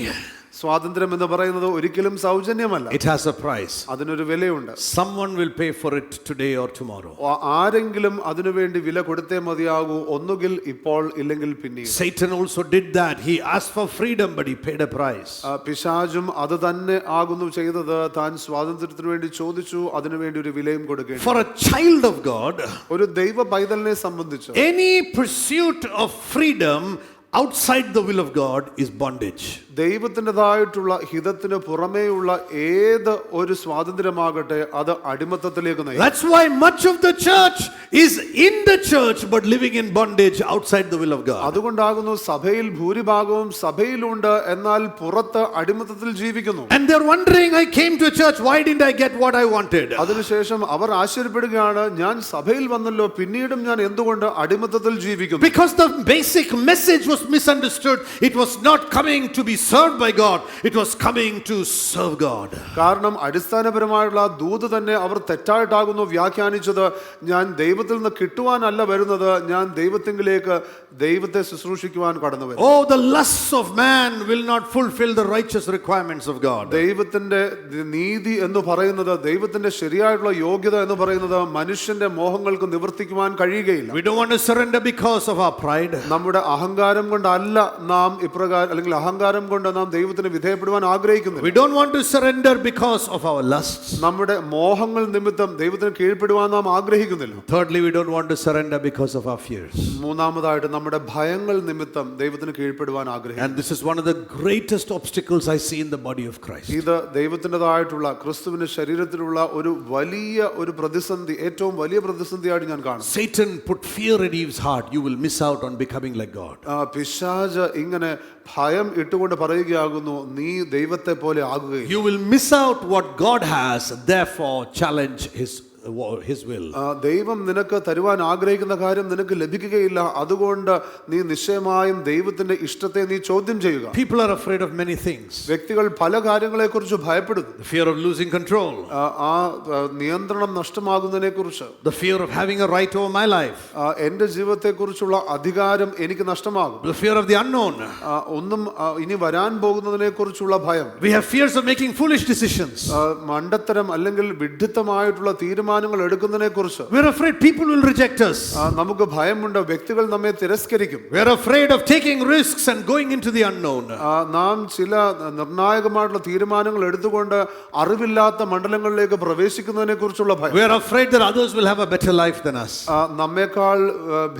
B: സ്വാതന്ത്ര്യം എന്ന് പറയുന്നത് ഒരിക്കലും സൗജന്യമല്ല.
A: It has a price.
B: അതിനൊരു വിലയുണ്ട്.
A: Someone will pay for it today or tomorrow.
B: ആരെങ്കിലും അതിനുവേണ്ടി വില കൊടുത്തേ മതിയാകൂ, ഒന്നുകിൽ ഇപ്പോൾ ഇല്ലെങ്കിൽ പിന്നീട്.
A: Satan also did that. He asked for freedom, but he paid a price.
B: പിശാചും അത് തന്നെ ആകുന്നു ചെയ്തത്. താൻ സ്വാതന്ത്ര്യത്തിന് വേണ്ടി ചോദിച്ചു, അതിനുവേണ്ടി ഒരു വിലയും കൊടുക്കേണ്ടി.
A: For a child of God,
B: ഒരു ദൈവ പൈതലിനെ സംബന്ധിച്ച്
A: any pursuit of freedom outside the will of God is bondage.
B: ദൈവത്തിൻ്റെതായിട്ടുള്ള ഹിതത്തിന് പുറമേയുള്ള ഏത് ഒരു സ്വാതന്ത്ര്യമാകട്ടെ അത് അടിമത്തത്തിലേക്ക് നയിക്കും.
A: That's why much of the church is in the church but living in bondage outside the will of God.
B: അതുകൊണ്ടാകുന്നു സഭയിൽ ഭൂരിഭാഗവും സഭയിലുണ്ട്, എന്നാൽ പുറത്ത് അടിമത്തത്തിൽ ജീവിക്കുന്നു.
A: And they're wondering, I came to church, why didn't I get what I wanted?
B: അതിനുശേഷം അവർ ആശ്ചര്യപ്പെടുകയാണ്, ഞാൻ സഭയിൽ വന്നല്ലോ, പിന്നീടും ഞാൻ എന്തുകൊണ്ട് അടിമത്തത്തിൽ ജീവിക്കുന്നു?
A: Because the basic message was misunderstood. It was not coming to be served by God, it was coming to serve God.
B: കാരണം അടിസ്ഥാനപരമായുള്ള ദൂത് തന്നെ അവർ തെറ്റായിട്ടാകുന്നു വ്യാഖ്യാനിച്ചത്. ഞാൻ ദൈവത്തിൽ നിന്ന് കിട്ടുവാനല്ല വരുന്നത്, ഞാൻ ദൈവത്തിങ്കിലേക്ക് ദൈവത്തെ ശുശ്രൂഷിക്കുവാൻ കടന്നു വരും.
A: Oh, the lusts of man will not fulfill the righteous requirements of God.
B: ദൈവത്തിന്റെ നീതി എന്ന് പറയുന്നത്, ദൈവത്തിന്റെ ശരിയായിട്ടുള്ള യോഗ്യത എന്ന് പറയുന്നത് മനുഷ്യന്റെ മോഹങ്ങൾക്ക് നിവർത്തിക്കുവാൻ കഴിയുകയില്ല.
A: We don't want to surrender because of our pride.
B: നമ്മുടെ അഹങ്കാരം കൊണ്ടല്ല നാം ഇപ്രകാരം, അല്ലെങ്കിൽ അഹങ്കാരം കൊണ്ട് നാം ദൈവത്തിന് വിധേയപ്പെടുവാൻ ആഗ്രഹിക്കുന്നു.
A: We don't want to surrender because of our lusts.
B: നമ്മുടെ മോഹങ്ങൾ നിമിത്തം ദൈവത്തിന് കീഴ്പ്പെടുവാൻ നാം ആഗ്രഹിക്കുന്നില്ല.
A: Thirdly, we don't want to surrender because of our fears.
B: മൂന്നാമതായിട്ട് നമ്മുടെ ഭയങ്ങൾ നിമിത്തം ദൈവത്തിന് കീഴ്പ്പെടുവാൻ ആഗ്രഹിക്കുന്നു.
A: And this is one of the greatest obstacles I see in the body of Christ.
B: ഇത് ദൈവത്തിൻ്റെതായിട്ടുള്ള ക്രിസ്തുവിന്റെ ശരീരത്തിലുള്ള ഒരു വലിയ ഒരു പ്രതിസന്ധി, ഏറ്റവും വലിയ പ്രതിസന്ധിയായിട്ട് ഞാൻ കാണുന്നു.
A: Satan put fear in Eve's heart. You will miss out on becoming like God.
B: പിശാച് ഇങ്ങനെ ഭയം ഇട്ടുകൊണ്ട് പറയുകയാകുന്നു, നീ ദൈവത്തെ പോലെ ആകുകയില്ല.
A: You will miss out what God has, therefore challenge his will.
B: ദൈവം നിനക്ക് തരുവാൻ ആഗ്രഹിക്കുന്ന കാര്യം നിനക്ക് ലഭിക്കുകയില്ല, അതുകൊണ്ട് നീ നിശ്ചയമായും ദൈവത്തിന്റെ ഇഷ്ടത്തെ നീ ചോദ്യം ചെയ്യുക.
A: People are afraid of many things.
B: വ്യക്തികൾ പല കാര്യങ്ങളെക്കുറിച്ച് ഭയപ്പെടുന്നു.
A: The fear of losing control.
B: ആ നിയന്ത്രണം നഷ്ടമാകുന്നതിനെ കുറിച്ച്.
A: The fear of having a right over my life.
B: എന്റെ ജീവിതത്തെക്കുറിച്ചുള്ള അധികാരം എനിക്ക് നഷ്ടമാകും.
A: The fear of the unknown.
B: ഒന്നും ഇനി വരാൻ പോകുന്നതിനെ കുറിച്ചുള്ള ഭയം.
A: We have fears of making foolish decisions.
B: മണ്ടത്തരം അല്ലെങ്കിൽ വിഡ്ഢിത്തമായിട്ടുള്ള തീരുമാനങ്ങൾ എടുക്കുന്നതിനെ കുറിച്ച്.
A: We are afraid people will reject us.
B: നമുക്ക് ഭയമുണ്ട്, വ്യക്തികൾ നമ്മെ തിരസ്കരിക്കും.
A: We are afraid of taking risks and going into the unknown.
B: നാം ചില നിർണായകമായിട്ടുള്ള തീരുമാനങ്ങൾ എടുത്തുകൊണ്ട് അറിവില്ലാത്ത മണ്ഡലങ്ങളിലേക്ക് പ്രവേശിക്കുന്നതിനെ കുറിച്ചുള്ള ഭയം.
A: We are afraid that others will have a better life than us.
B: നമ്മേക്കാൾ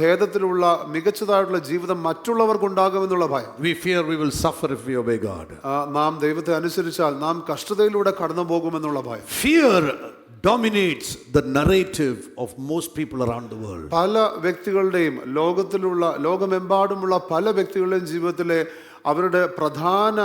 B: ഭേദത്തിലുള്ള മികച്ചതായിട്ടുള്ള ജീവിതം മറ്റുള്ളവർക്കുണ്ടാകുമെന്നുള്ള ഭയം.
A: We fear we will suffer if we obey God.
B: നാം ദൈവത്തെ അനുസരിച്ചാൽ നാം കഷ്ടതയിലൂടെ കടന്നു പോകുമെന്നുള്ള ഭയം.
A: Fear dominates the narrative of most people around the world.
B: പല വ്യക്തികളുടെയും ലോകമെമ്പാടുമുള്ള പല വ്യക്തികളുടെയും ജീവിതത്തിലെ അവരുടെ പ്രധാന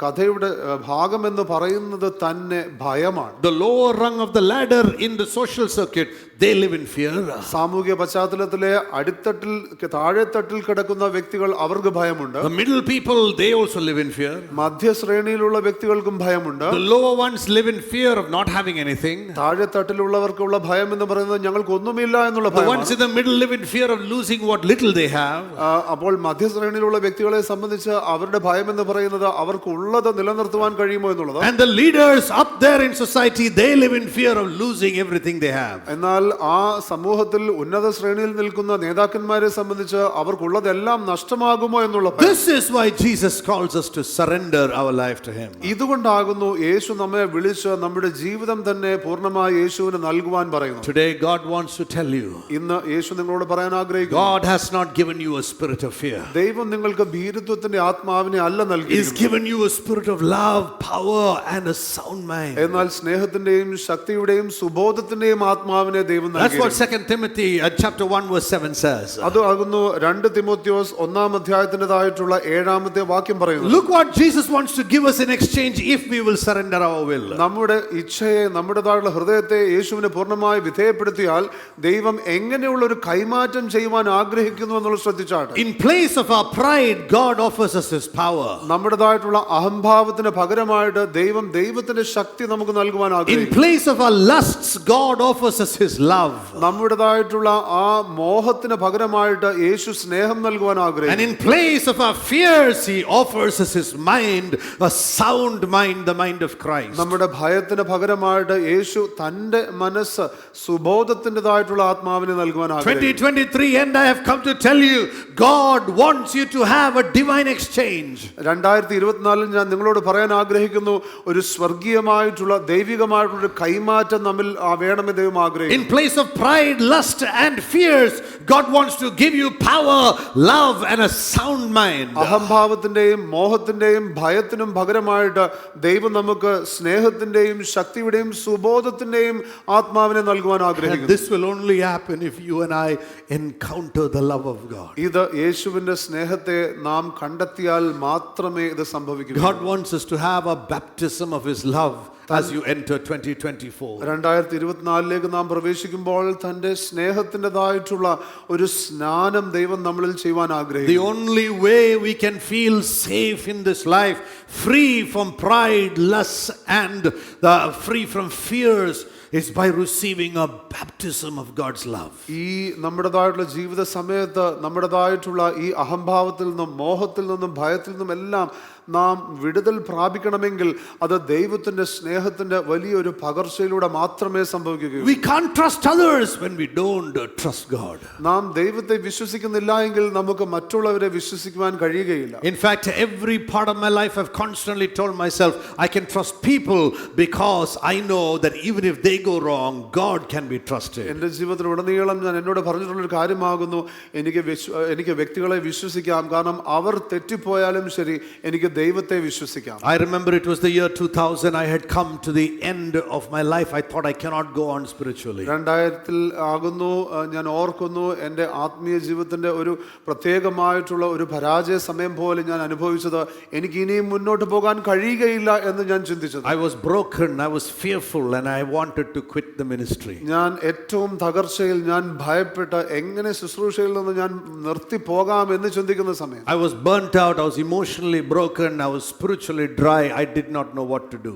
B: കഥയുടെ ഭാഗമെന്ന് പറയുന്നത് തന്നെ ഭയമാണ്.
A: The lower rung of the ladder in the social circuit, they live in fear.
B: സാമൂഹിക പശ്ചാത്തലത്തിലെ അടിത്തട്ടിൽ താഴെത്തട്ടിൽ കിടക്കുന്ന വ്യക്തികൾ അവർക്ക് ഭയമുണ്ട്.
A: The middle people, they also live in fear.
B: മധ്യശ്രേണിയിലുള്ള വ്യക്തികൾക്കും ഭയമുണ്ട്.
A: The lower ones live in fear of not having anything.
B: താഴെത്തട്ടിലുള്ളവർക്കുള്ള ഭയം എന്ന് പറയുന്നത് ഞങ്ങൾക്ക് ഒന്നുമില്ല എന്നുള്ള
A: The
B: ഭയം.
A: ones in the middle live in fear of losing what little they have.
B: അപ്പോൾ മധ്യശ്രേണിയിലുള്ള വ്യക്തികളെ സംബന്ധിച്ച് അവരുടെ ഭയം എന്ന് പറയുന്നത് അവർക്ക് ഉള്ളത് നിലനിർത്തുവാൻ കഴിയുമോ എന്നുള്ളത്.
A: And the leaders up there in society, they live in fear of losing everything they have.
B: എന്നാൽ ആ സമൂഹത്തിൽ ഉന്നത ശ്രേണിയിൽ നിൽക്കുന്ന നേതാക്കന്മാരെ സംബന്ധിച്ച് അവർക്കുള്ളതെല്ലാം നഷ്ടമാകുമോ എന്നുള്ള ഭയം.
A: This is why Jesus calls us to surrender our life to him.
B: ഇതുകൊണ്ടാകുന്നു യേശു നമ്മെ വിളിച്ച് നമ്മുടെ ജീവിതം തന്നെ പൂർണ്ണമായി യേശുവിന് നൽകുവാൻ പറയുന്നു.
A: Today God wants to tell you,
B: ഇന്ന് യേശു നിങ്ങളോട് പറയാൻ ആഗ്രഹിക്കുന്നു,
A: God has not given you a spirit of fear.
B: ദൈവം നിങ്ങൾക്ക് ഭീരുത്വത്തിന്റെ ആത്മാവിനെ അല്ല നൽകിയിരിക്കുന്നത്.
A: He's given you a spirit of love, power and a sound mind.
B: എന്നാൽ സ്നേഹത്തിന്റെയും ശക്തിയുടെയും സുബോധത്തിന്റെയും ആത്മാവിനെ ദൈവം നൽകി.
A: That's what 2 Timothy chapter 1 verse 7 says.
B: അതാകുന്നു 2 Timotheos 1 അധ്യായത്തിൻ്റെതായിട്ടുള്ള 7-ാമത്തെ വാക്യം പറയുന്നു.
A: Look what Jesus wants to give us in exchange if we will surrender our will.
B: നമ്മുടെ ഇച്ഛയെ, നമ്മുടേതായുള്ള ഹൃദയത്തെ യേശുവിനെ പൂർണ്ണമായി വിധേയപ്പെടുത്തിയാൽ ദൈവം എങ്ങനെയുള്ള ഒരു കൈമാറ്റം ചെയ്യുവാൻ ആഗ്രഹിക്കുന്നു എന്നുള്ളത് ശ്രദ്ധിച്ചാട്ടെ.
A: In place of our pride, God offers a us His power.
B: നമ്മുടേതായിട്ടുള്ള അഹംഭാവത്തിന് പകരമായിട്ട് ദൈവം ദൈവത്തിന്റെ ശക്തി നമുക്ക് നൽകുവാൻ
A: In
B: ആഗ്രഹിക്കുന്നു.
A: place of our lusts, God offers us His love.
B: നമ്മുടേതായിട്ടുള്ള ആ മോഹത്തിന് പകരമായിട്ട് യേശു സ്നേഹം നൽകുവാൻ
A: And
B: ആഗ്രഹിക്കുന്നു.
A: in place of our fears, He offers us His mind, a sound mind, the mind of Christ.
B: നമ്മുടെ ഭയത്തിന് പകരമായിട്ട് യേശു തന്റെ മനസ്സ് സുബോധത്തിൻ്റെതായിട്ടുള്ള ആത്മാവിനെ നൽകുവാൻ ആഗ്രഹിക്കുന്നു.
A: 2023 and I have come to tell you, God wants you to have a divine exchange.
B: 2024 ഞാൻ നിങ്ങളോട് പറയാൻ ആഗ്രഹിക്കുന്നു, ഒരു സ്വർഗീയമായിട്ടുള്ള ദൈവികമായിട്ടുള്ള ഒരു കൈമാറ്റം നമ്മിൽ വേണമെന്ന് ദൈവം ആഗ്രഹിക്കുന്നു.
A: In place of pride, lust and fears, God wants to give you power, love and a sound mind.
B: അഹംഭാവത്തിന്റെയും മോഹത്തിന്റെയും ഭയത്തിനും പകരമായിട്ട് ദൈവം നമുക്ക് സ്നേഹത്തിന്റെയും ശക്തിയുടെയും സുബോധത്തിന്റെയും ആത്മാവിനെ നൽകുവാൻ
A: And
B: ആഗ്രഹിക്കുന്നു.
A: this will only happen if you and I encounter the love of God.
B: ഇത് യേശുവിന്റെ സ്നേഹത്തെ നാം കണ്ടെത്തിയാൽ മാത്രമേ ഇത് സംഭവിക്കൂ.
A: God wants us to have a baptism of His love as you enter 2024.
B: 2024 നാം പ്രവേശിക്കുമ്പോൾ തന്റെ സ്നേഹത്തിൻ്റെതായിട്ടുള്ള ഒരു സ്നാനം ദൈവം നമ്മളിൽ ചെയ്യുവാൻ
A: The
B: ആഗ്രഹിക്കുന്നു.
A: only way we can feel safe in this life, free from pride, lust and free from fears, is by receiving a baptism of God's love.
B: ഈ നമ്മുടേതായിട്ടുള്ള ജീവിത സമയത്ത് നമ്മുടേതായിട്ടുള്ള ഈ അഹംഭാവത്തിൽ നിന്നും മോഹത്തിൽ നിന്നും ഭയത്തിൽ നിന്നും എല്ലാം നാം വിടുതൽ പ്രാപിക്കണമെങ്കിൽ അത് ദൈവത്തിന്റെ സ്നേഹത്തിന്റെ വലിയൊരു പകർച്ചയിലൂടെ മാത്രമേ സംഭവിക്കുകയുള്ളൂ.
A: We can't trust others when we don't trust God.
B: നാം ദൈവത്തെ വിശ്വസിക്കുന്നില്ല എങ്കിൽ നമുക്ക് മറ്റുള്ളവരെ വിശ്വസിക്കുവാൻ കഴിയുകയില്ല.
A: In fact, every part of my life I've constantly told myself I can trust people because I know that even if they go wrong, God can be trusted.
B: എൻ്റെ ജീവിതത്തിൽ ഉടനീളം ഞാൻ എന്നോട് പറഞ്ഞിട്ടുള്ളൊരു കാര്യമാകുന്നു, എനിക്ക് വ്യക്തികളെ വിശ്വസിക്കാം, കാരണം അവർ തെറ്റിപ്പോയാലും ശരി എനിക്ക് ദൈവത്തെ വിശ്വസിക്കാം.
A: I remember it was the year 2000. I had come to the end of my life. I thought I cannot go on spiritually.
B: 2000 ആകുന്നു, ഞാൻ ഓർക്കുന്നു എൻ്റെ ആത്മീയ ജീവിതത്തിന്റെ ഒരു പ്രത്യേകമായിട്ടുള്ള ഒരു പരാജയ സമയം പോലെ ഞാൻ അനുഭവിച്ചത്. എനിക്ക് ഇനിയും മുന്നോട്ട് പോകാൻ കഴിയുകയില്ല എന്ന് ഞാൻ ചിന്തിച്ചത്.
A: I was broken, I was fearful and I wanted to quit the ministry.
B: ഞാൻ ഏറ്റവും തകർച്ചയിൽ, ഞാൻ ഭയപ്പെട്ട് എങ്ങനെ ശുശ്രൂഷയിൽ നിന്ന് ഞാൻ നിർത്തി പോകാം എന്ന് ചിന്തിക്കുന്ന സമയം.
A: I was burnt out, I was emotionally broken, I was spiritually dry. I did not know what to do.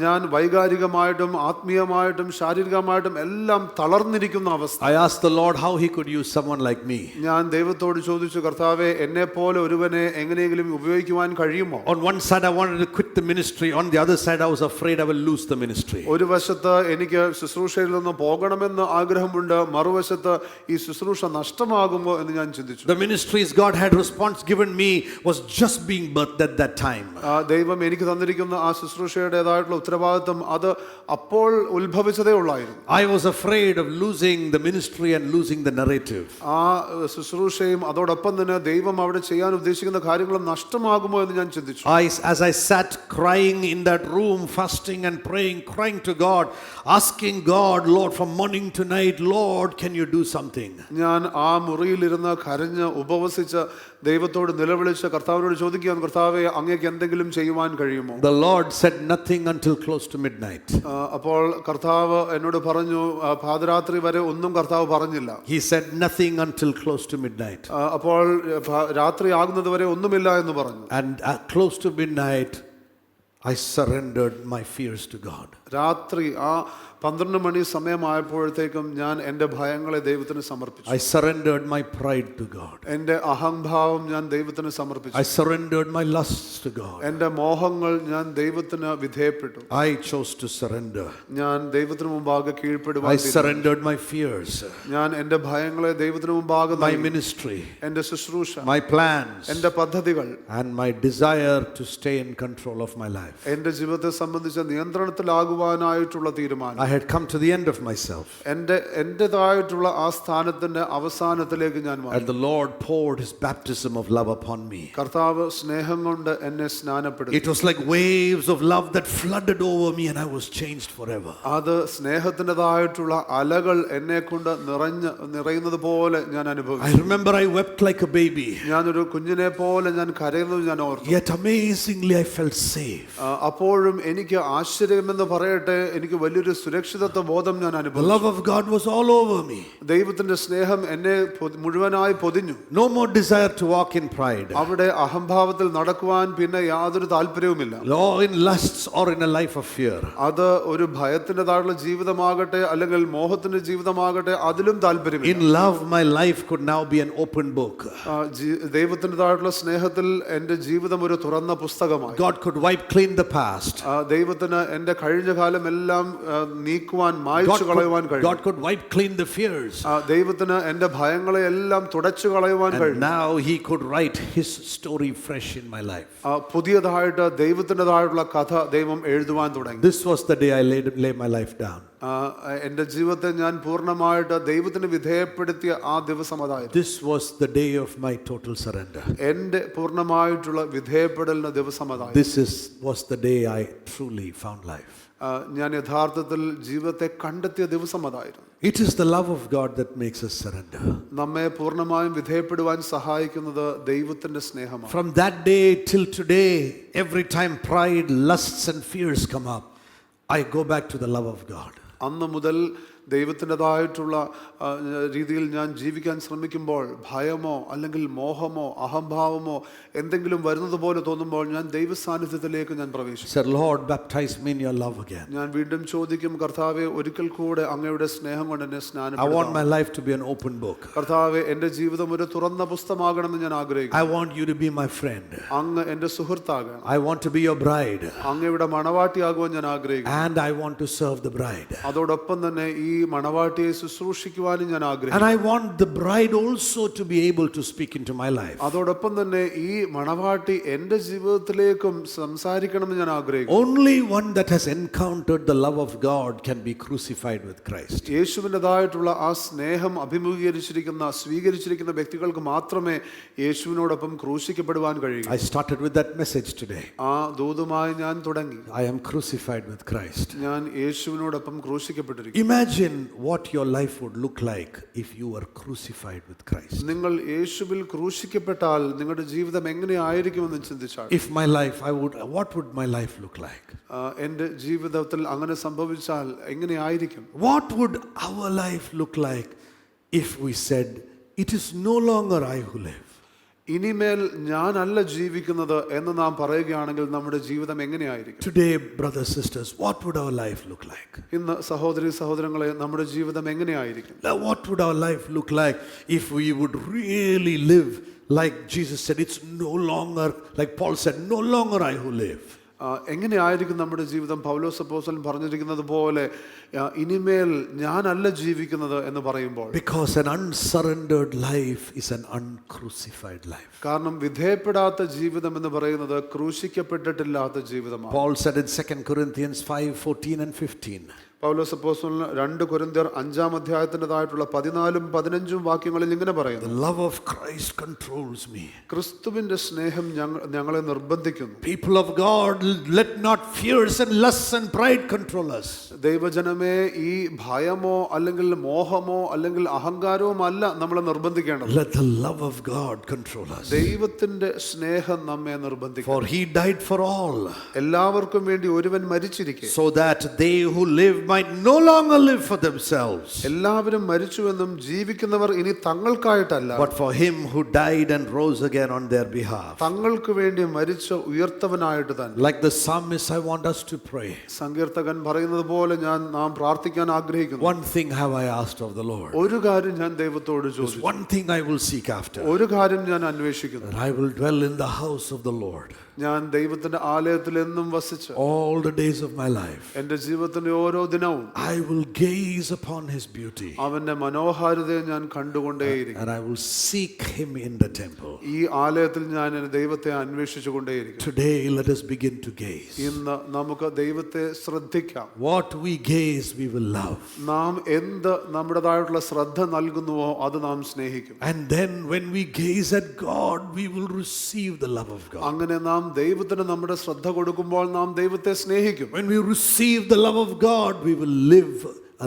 B: ഞാൻ വൈകാരികമായിട്ടും ആത്മീയമായിട്ടും ശാരീരികമായിട്ടും എല്ലാം തളർന്നിരിക്കുന്ന അവസ്ഥ.
A: I asked the Lord how He could use someone like me.
B: ഞാൻ ദൈവത്തോട് ചോദിച്ചു, കർത്താവേ, എന്നെ പോലെ ഒരുവനെ എങ്ങനെയെങ്കിലും ഉപയോഗിക്കുവാൻ കഴിയുമോ?
A: On one side I wanted to quit the ministry, on the other side I was afraid I will lose the ministry.
B: ഒരു വശത്ത് എനിക്ക് ശുശ്രൂഷയിൽ നിന്ന് പോകണമെന്ന് ആഗ്രഹമുണ്ട്, മറുവശത്ത് ഈ ശുശ്രൂഷ നഷ്ടമാകുമോ എന്ന് ഞാൻ ചിന്തിച്ചു.
A: The ministries God had given me was just being birthed at that time.
B: ദൈവം എനിക്ക് തന്നിരിക്കുന്ന ആ ശുശ്രൂഷയുടേതായിട്ടുള്ള ഉത്തരവാദിത്വം അത് അപ്പോൾ ഉത്ഭവിച്ചതേ ഉള്ളായിരുന്നു.
A: I was afraid of losing the ministry and losing the narrative.
B: ആ ശുശ്രൂഷയും അതോടൊപ്പം തന്നെ ദൈവം അവിടെ ചെയ്യാൻ ഉദ്ദേശിക്കുന്ന കാര്യങ്ങളും നഷ്ടമാകുമോ എന്ന് ഞാൻ ചിന്തിച്ചു.
A: As I sat crying in that room, fasting and praying, crying to God, asking God, Lord, from morning to night, Lord, can you do something?
B: ഞാൻ ആ മുറിയിലിരുന്ന് കരഞ്ഞ് ഉപവസിച്ച് ദൈവത്തോട് നിലവിളിച്ച് കർത്താവിനോട് ചോദിക്കുകയാണ്, കർത്താവേ, അങ്ങേക്ക് എന്തെങ്കിലും ചെയ്യുവാൻ കഴിയുമോ?
A: The Lord said nothing until close to midnight.
B: അപ്പോൾ കർത്താവ് എന്നോട് പറഞ്ഞു, പാതിരാത്രി വരെ ഒന്നും കർത്താവ് പറഞ്ഞില്ല.
A: He said nothing until close to midnight.
B: അപ്പോൾ രാത്രി ആകുന്നത് വരെ ഒന്നുമില്ല എന്ന് പറഞ്ഞു.
A: And close to midnight, I surrendered my fears to God.
B: രാത്രി ആ 12 മണി സമയമായപ്പോഴത്തേക്കും ഞാൻ എൻ്റെ ഭയങ്ങളെ ദൈവത്തിന് സമർപ്പിച്ചു.
A: I surrendered my pride to God.
B: എൻ്റെ അഹംഭാവം ഞാൻ ദൈവത്തിന് സമർപ്പിച്ചു.
A: I surrendered my lusts to God.
B: എൻ്റെ മോഹങ്ങൾ ഞാൻ ദൈവത്തിന് വിധേയപ്പെട്ടു.
A: I chose to surrender.
B: ഞാൻ ദൈവത്തിന് മുമ്പാകെ കീഴ്പ്പെടുവാൻ
A: I surrendered my fears,
B: ഞാൻ എൻ്റെ ഭയങ്ങളെ ദൈവത്തിന് മുമ്പാകെ
A: my ministry,
B: എൻ്റെ ശുശ്രൂഷ,
A: my plans,
B: എൻ്റെ പദ്ധതികൾ,
A: and my desire to stay in control of my life.
B: എൻ്റെ ജീവിതത്തെ സംബന്ധിച്ച നിയന്ത്രണത്തിലാകുവാനായിട്ടുള്ള തീരുമാനം.
A: I had come to the end of myself.
B: എന്റേതായിട്ടുള്ള ആ സ്ഥാനത്തിന്റെ അവസാനത്തിലേക്ക് ഞാൻ വന്നു.
A: And the Lord poured His baptism of love upon me.
B: കർത്താവ് സ്നേഹം കൊണ്ട് എന്നെ സ്നാനപ്പെടുത്തി.
A: It was like waves of love that flooded over me and I was changed forever.
B: അത് സ്നേഹത്തിൻ്റെതായിട്ടുള്ള അലകൾ എന്നെ കൊണ്ട് നിറയുന്നത് പോലെ ഞാൻ അനുഭവിച്ചു.
A: I remember I wept like a baby.
B: ഞാനൊരു കുഞ്ഞിനെ പോലെ ഞാൻ കരയുന്നത് ഞാൻ ഓർത്തു.
A: Yet amazingly I felt safe.
B: അപ്പോഴും എനിക്ക് ആശ്ചര്യമെന്ന് പറയട്ടെ, എനിക്ക് വലിയൊരു സുരക്ഷിതത്വ ബോധം ഞാൻ
A: The
B: അനുഭവിച്ചു.
A: love of God was all over me.
B: ദൈവത്തിന്റെ സ്നേഹം എന്നെ മുഴുവനായി പൊതിഞ്ഞു.
A: No more desire to walk in pride,
B: അവിടെ അഹംഭാവത്തിൽ നടക്കുവാൻ പിന്നെ യാതൊരു താല്പര്യവുമില്ല.
A: or in lusts, or in a life of fear.
B: അത് ഒരു ഭയത്തിൻ്റെതായുള്ള ജീവിതമാകട്ടെ അല്ലെങ്കിൽ മോഹത്തിന്റെ ജീവിതമാകട്ടെ, അതിലും താല്പര്യമില്ല.
A: In love, my life could now be an open book.
B: ദൈവത്തിൻ്റെതായിട്ടുള്ള സ്നേഹത്തിൽ എൻ്റെ ജീവിതം ഒരു തുറന്ന പുസ്തകമായി.
A: God could wipe clean the past.
B: ദൈവത്തിന് എൻ്റെ കഴിഞ്ഞ കാലം എല്ലാം നീക്കുവാൻ, മായ്ച്ചു കളയുവാൻ കഴിയും.
A: God could wipe clean the fears.
B: ദൈവത്തിന് എൻ്റെ ഭയങ്ങളെ എല്ലാം തുടച്ചു കളയുവാൻ
A: And
B: കഴിയും.
A: now he could write his story fresh in my life.
B: പുതിയതായിട്ട് ദൈവത്തിൻ്റെതായിട്ടുള്ള കഥ ദൈവം എഴുതുവാൻ തുടങ്ങി.
A: This was the day I lay my life down.
B: എൻ്റെ ജീവിതത്തെ ഞാൻ പൂർണ്ണമായിട്ട് ദൈവത്തിന് വിധേയപ്പെടുത്തിയ ആ ദിവസം അതായിരുന്നു.
A: This was the day of my total surrender.
B: എൻ്റെ പൂർണ്ണമായിട്ടുള്ള വിധേയപ്പെടലിന്റെ ദിവസം അതായിരുന്നു.
A: This was the day I truly found life.
B: ഞാൻ യഥാർത്ഥത്തിൽ ജീവിതത്തെ കണ്ടെത്തിയ ദിവസം അതായിരുന്നു.
A: It is the love of God that makes us surrender.
B: നമ്മെ പൂർണ്ണമായും വിധേയപ്പെടുവാൻ സഹായിക്കുന്നത് ദൈവത്തിന്റെ സ്നേഹമാണ്.
A: From that day till today, every time pride, lusts and fears come up, I go back to the love of God.
B: അന്ന് മുതൽ ദൈവത്തിൻ്റെതായിട്ടുള്ള രീതിയിൽ ഞാൻ ജീവിക്കാൻ ശ്രമിക്കുമ്പോൾ ഭയമോ അല്ലെങ്കിൽ മോഹമോ അഹംഭാവമോ എന്തെങ്കിലും വരുന്നത് പോലെ തോന്നുമ്പോൾ ഞാൻ ദൈവ സാന്നിധ്യത്തിലേക്ക് ഞാൻ പ്രവേശിക്കും.
A: Sir, Lord, baptize me in your love again.
B: ഞാൻ വീണ്ടും ചോദിക്കും, കർത്താവേ, ഒരിക്കൽ കൂടെ അങ്ങയുടെ സ്നേഹം കൊണ്ട് എന്നെ
A: I
B: സ്നാനപ്പെടുത്തണം.
A: want my life to be an open book.
B: കർത്താവേ, എൻ്റെ ജീവിതം ഒരു തുറന്ന പുസ്തകമാകണമെന്ന് ഞാൻ ആഗ്രഹിക്കുന്നു.
A: I want you to be my friend.
B: അങ്ങ് എൻ്റെ സുഹൃത്താകണം.
A: I want to be your bride.
B: അങ്ങയുടെ മണവാട്ടിയാകുവാൻ ഞാൻ ആഗ്രഹിക്കുന്നു.
A: And I want to serve the bride.
B: അതോടൊപ്പം തന്നെ ഈ മണവാട്ടിയെ ശുശ്രൂഷിക്കുവാനും ഞാൻ ആഗ്രഹിക്കുന്നു.
A: And I want the bride also to be able to speak into my life.
B: അതോടൊപ്പം തന്നെ ഈ മണവാട്ടി എൻ്റെ ജീവിതത്തിലേക്കും സംസാരിക്കണമെന്ന് ഞാൻ ആഗ്രഹിക്കുന്നു.
A: Only one that has encountered the love of God can be crucified with Christ.
B: യേശുവിൻ്റെതായിട്ടുള്ള ആ സ്നേഹം സ്വീകരിച്ചിരിക്കുന്ന വ്യക്തികൾക്ക് മാത്രമേ യേശുവിനോടൊപ്പം ക്രൂശിക്കപ്പെടുവാൻ കഴിയൂ.
A: I started with that message today.
B: ആ ദൂതുമായി ഞാൻ തുടങ്ങി.
A: I am crucified with Christ.
B: ഞാൻ യേശുവിനോടൊപ്പം ക്രൂശിക്കപ്പെട്ടിരിക്കുന്നു.
A: Imagine what your life would look like if you were crucified with Christ.
B: നിങ്ങൾ യേശുവിൽ ക്രൂശിക്കപ്പെട്ടാൽ നിങ്ങളുടെ ജീവിതം എങ്ങനെയായിരിക്കുമെന്ന് ചിന്തിച്ചാൽ,
A: If my life, what would my life look like?
B: എൻ്റെ ജീവിതത്തിൽ അങ്ങനെ സംഭവിച്ചാൽ എങ്ങനെയായിരിക്കും?
A: What would our life look like if we said, it is no longer I who live?
B: ഇനിമേൽ ഞാനല്ല ജീവിക്കുന്നത് എന്ന് നാം പറയുകയാണെങ്കിൽ നമ്മുടെ ജീവിതം എങ്ങനെയായിരിക്കും?
A: Today, brothers, sisters, what would our life look like?
B: ഇന്ന് സഹോദരി സഹോദരങ്ങളെ, നമ്മുടെ ജീവിതം എങ്ങനെയായിരിക്കും?
A: Now, what would our life look like if we would really live like Jesus said, it's no longer, like Paul said, no longer I who live.
B: എങ്ങനെയായിരിക്കും നമ്മുടെ ജീവിതം? പൗലോസ് അപ്പോസ്തലൻ പറഞ്ഞിരിക്കുന്നത് പോലെ ഇനിമേൽ ഞാനല്ല ജീവിക്കുന്നത് എന്ന് പറയുമ്പോൾ,
A: Because an unsurrendered life is an uncrucified life.
B: കാരണം വിധേയപ്പെടാത്ത ജീവിതം എന്ന് പറയുന്നത് ക്രൂശിക്കപ്പെട്ടിട്ടില്ലാത്ത ജീവിതമാണ്.
A: Paul said in 2 Corinthians 5:14 and 15.
B: പൗലോസ് അപ്പോസ്തലൻ 2 കൊരിന്ത്യർ 5-ാം അധ്യായത്തിൻ്റെതായിട്ടുള്ള 14-ഉം 15-ഉം വാക്യങ്ങളിൽ ഇങ്ങനെ പറയുന്നു,
A: The love of Christ controls me.
B: ക്രിസ്തുവിന്റെ സ്നേഹം ഞങ്ങളെ നിർബന്ധിക്കുന്നു.
A: People of God, let not fears and lusts and pride control us.
B: ദൈവജനമേ, ഈ ഭയമോ അല്ലെങ്കിൽ മോഹമോ അല്ലെങ്കിൽ അഹങ്കാരവും അല്ല നമ്മളെ നിർബന്ധിക്കേണ്ടത്.
A: Let the love of God control us.
B: ദൈവത്തിന്റെ സ്നേഹം നമ്മെ നിർബന്ധിക്കും.
A: For he died for all,
B: എല്ലാവർക്കും വേണ്ടി ഒരുവൻ മരിച്ചിരിക്കെ,
A: so that they who live might no longer live for themselves,
B: എല്ലാവരും മരിച്ചുവെന്നും ജീവിക്കുന്നവർ ഇനി തങ്ങൾക്കായിട്ടല്ല,
A: but for him who died and rose again on their behalf.
B: തങ്ങൾക്ക് വേണ്ടി മരിച്ച ഉയർത്തവനായിട്ട് തന്നെ.
A: Like the psalmist, I want us to pray.
B: സങ്കീർത്തകൻ പറയുന്നത് പോലെ നാം പ്രാർത്ഥിക്കാൻ ആഗ്രഹിക്കുന്നു.
A: One thing have I asked of the Lord,
B: ഒരു കാര്യം ഞാൻ ദൈവത്തോട് ചോദിച്ചു,
A: one thing I will seek after,
B: ഒരു കാര്യം ഞാൻ അന്വേഷിക്കുന്നു,
A: that I will dwell in the house of the Lord
B: ഞാൻ ദൈവത്തിന്റെ ആലയത്തിൽ എന്നും വസിച്ച്
A: all the days of my life.
B: എൻ്റെ ജീവിതത്തിന്റെ ഓരോ ദിനവും
A: I will gaze upon his beauty,
B: അവന്റെ മനോഹാരിതയെ ഞാൻ കണ്ടുകൊണ്ടേയിരിക്കും.
A: and I will seek him in the temple.
B: ഈ ആലയത്തിൽ ഞാൻ എൻ്റെ ദൈവത്തെ അന്വേഷിച്ചു കൊണ്ടേയിരിക്കും.
A: Today, let us begin to gaze.
B: ഇന്ന് നമുക്ക് ദൈവത്തെ ശ്രദ്ധിക്കാം.
A: What we gaze, we will love.
B: നാം എന്ത് നമ്മുടേതായിട്ടുള്ള ശ്രദ്ധ നൽകുന്നുവോ അത് നാം സ്നേഹിക്കും.
A: And then when we gaze at God, we will receive the love of God.
B: അങ്ങനെ നാം ദൈവത്തിന് നമ്മുടെ ശ്രദ്ധ കൊടുക്കുമ്പോൾ നാം ദൈവത്തെ സ്നേഹിക്കും.
A: When we receive the love of God, we will live a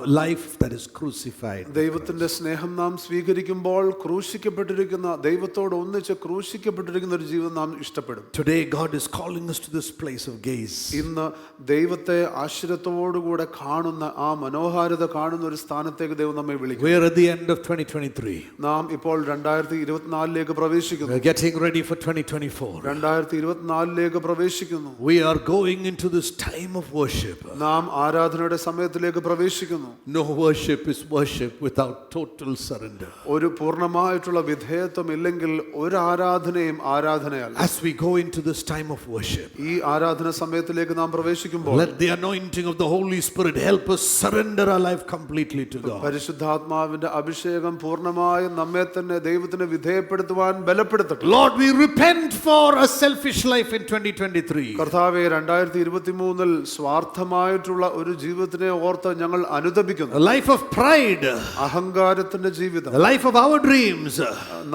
A: life that is crucified.
B: ദൈവത്തിന്റെ സ്നേഹം നാം സ്വീകരിക്കുമ്പോൾ ക്രൂശിക്കപ്പെട്ടിരിക്കുന്ന ദൈവത്തോട് ഒന്നിച്ച് ക്രൂശിക്കപ്പെട്ടിരിക്കുന്ന ഒരു ജീവിതം നാം ഇഷ്ടപ്പെടും.
A: Today God is calling us to this place of gaze.
B: ഇന്ന് ദൈവത്തെ ആശ്ചര്യത്തോടുകൂടെ കാണുന്ന ആ മനോഹാരിത കാണുന്ന ഒരു സ്ഥാനത്തേക്ക് ദൈവം നമ്മെ വിളിക്കുന്നു.
A: We are at the end of 2023.
B: നാം ഇപ്പോൾ 2024ലേക്ക് പ്രവേശിക്കുന്നു.
A: We are getting ready for 2024.
B: 2024ലേക്ക് പ്രവേശിക്കുന്നു.
A: We are going into this time of worship.
B: നാം ആരാധനയുടെ സമയത്തിലേക്ക് പ്രവേശിക്കുന്നു.
A: No worship is worship without total surrender.
B: ഒരു പൂർണ്ണമായിട്ടുള്ള വിധേയത്വം ഇല്ലെങ്കിൽ ഒരു ആരാധനയും ആരാധനയല്ല.
A: As we go into this time of worship,
B: ഈ ആരാധന സമയത്തിലേക്ക് നാം പ്രവേശിക്കുമ്പോൾ
A: let the anointing of the Holy Spirit help us surrender our life completely to God.
B: പരിശുദ്ധാത്മാവിന്റെ അഭിഷേകം പൂർണ്ണമായും നമ്മെ തന്നെ ദൈവത്തിന് വിധേയപ്പെടുത്തുവാൻ ബലപ്പെടുത്തട്ടെ.
A: Lord, we repent for a selfish life in 2023.
B: കർത്താവേ, 2023 സ്വാർത്ഥമായിട്ടുള്ള ഒരു ജീവിതത്തിനെ ഓർത്ത് ഞങ്ങൾ അനുതപിക്കുന്നു.
A: A life of pride,
B: അഹങ്കാരത്തിന്റെ ജീവിതം,
A: a life of our dreams,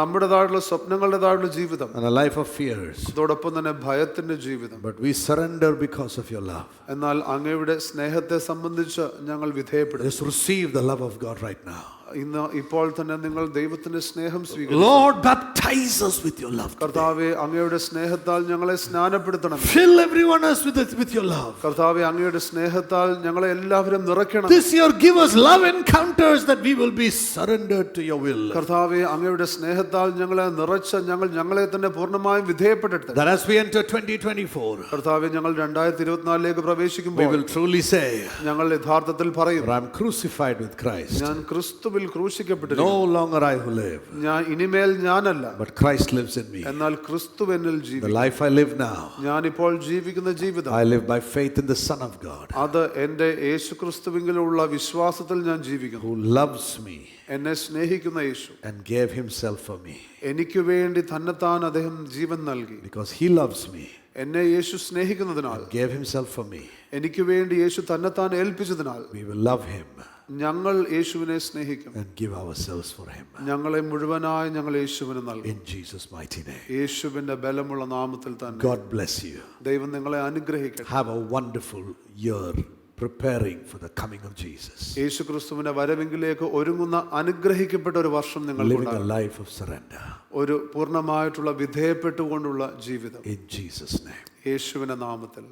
B: നമ്മുടേതായിട്ടുള്ള സ്വപ്നങ്ങളുടേതായിട്ടുള്ള ജീവിതം,
A: and a life of fears.
B: അതോടൊപ്പം തന്നെ ഭയത്തിന്റെ ജീവിതം.
A: But we surrender because of your love.
B: എന്നാൽ അങ്ങയുടെ സ്നേഹത്തെ സംബന്ധിച്ച് ഞങ്ങൾ വിധേയപ്പെടും.
A: Just receive the love of God right now.
B: ഇന്ന് ഇപ്പോൾ തന്നെ നിങ്ങൾ ദൈവത്തിന്റെ സ്നേഹം സ്വീകരിക്കും.
A: Lord, baptize us with your love.
B: കർത്താവേ, അങ്ങയുടെ സ്നേഹത്താൽ ഞങ്ങളെ സ്നാനപ്പെടുത്തണം.
A: Fill everyone else with your love.
B: കർത്താവേ, അങ്ങയുടെ സ്നേഹത്താൽ ഞങ്ങളെ എല്ലാവരും നിറയ്ക്കണം.
A: This year give us love encounters that we will be surrendered to your will.
B: കർത്താവേ, അങ്ങയുടെ സ്നേഹത്താൽ ഞങ്ങളെ നിറച്ച് ഞങ്ങളെ തന്നെ പൂർണ്ണമായും വിധേയപ്പെടട്ടെ.
A: That as we enter 2024,
B: കർത്താവേ, ഞങ്ങൾ 2024ലേക്ക്
A: we
B: പ്രവേശിക്കുമ്പോൾ
A: will truly say,
B: ഞങ്ങൾ യഥാർത്ഥത്തിൽ പറയും,
A: I am crucified with Christ.
B: ഞാൻ ക്രിസ്തുവിൽ ക്രൂശിക്കപ്പെട്ടിരിക്കുന്നു.
A: No longer I who live,
B: ഞാൻ ഇനിമേൽ ഞാനല്ല,
A: but Christ lives in me.
B: എന്നാൽ ക്രിസ്തു എന്നിൽ
A: The
B: ജീവിക്കുന്നു.
A: life I live now,
B: ഞാൻ ഇപ്പോൾ ജീവിക്കുന്ന ജീവിതം
A: I live by faith in the Son of God,
B: അത് എന്റെ യേശുക്രിസ്തുവിലുള്ള വിശ്വാസത്തിൽ ഞാൻ ജീവിക്കുന്നു.
A: who loves me
B: എന്നെ സ്നേഹിക്കുന്ന യേശു
A: and gave himself for me.
B: എനിക്ക് വേണ്ടി തന്നെത്താൻ അദ്ദേഹം ജീവൻ നൽകി.
A: Because he loves me,
B: എന്നെ യേശു സ്നേഹിക്കുന്നതിനാൽ,
A: gave himself for me,
B: എനിക്ക് വേണ്ടി യേശു തന്നെത്താൻ ഏൽപ്പിച്ചതിനാൽ
A: we will love him
B: ഞങ്ങൾ യേശുവിനെ സ്നേഹിക്കും.
A: and give ourselves for him.
B: ഞങ്ങളെ മുഴുവനായി ഞങ്ങൾ യേശുവിന് നൽകും.
A: In Jesus' mighty name.
B: യേശുവിന്റെ ബലമുള്ള നാമത്തിൽ തന്നെ.
A: God bless you.
B: ദൈവം നിങ്ങളെ അനുഗ്രഹിക്കട്ടെ.
A: Have a wonderful year preparing for the coming of Jesus.
B: യേശുക്രിസ്തുവിന്റെ വരവെങ്കിലേക്ക് ഒരുങ്ങുന്ന അനുഗ്രഹിക്കപ്പെട്ട ഒരു വർഷം
A: Living a
B: നിങ്ങൾക്കുണ്ടാകും.
A: life of surrender.
B: ഒരു പൂർണ്ണമായിട്ടുള്ള വിധേയപ്പെട്ടുകൊണ്ടുള്ള ജീവിതം.
A: In Jesus' name.
B: യേശുവിന്റെ നാമത്തിൽ.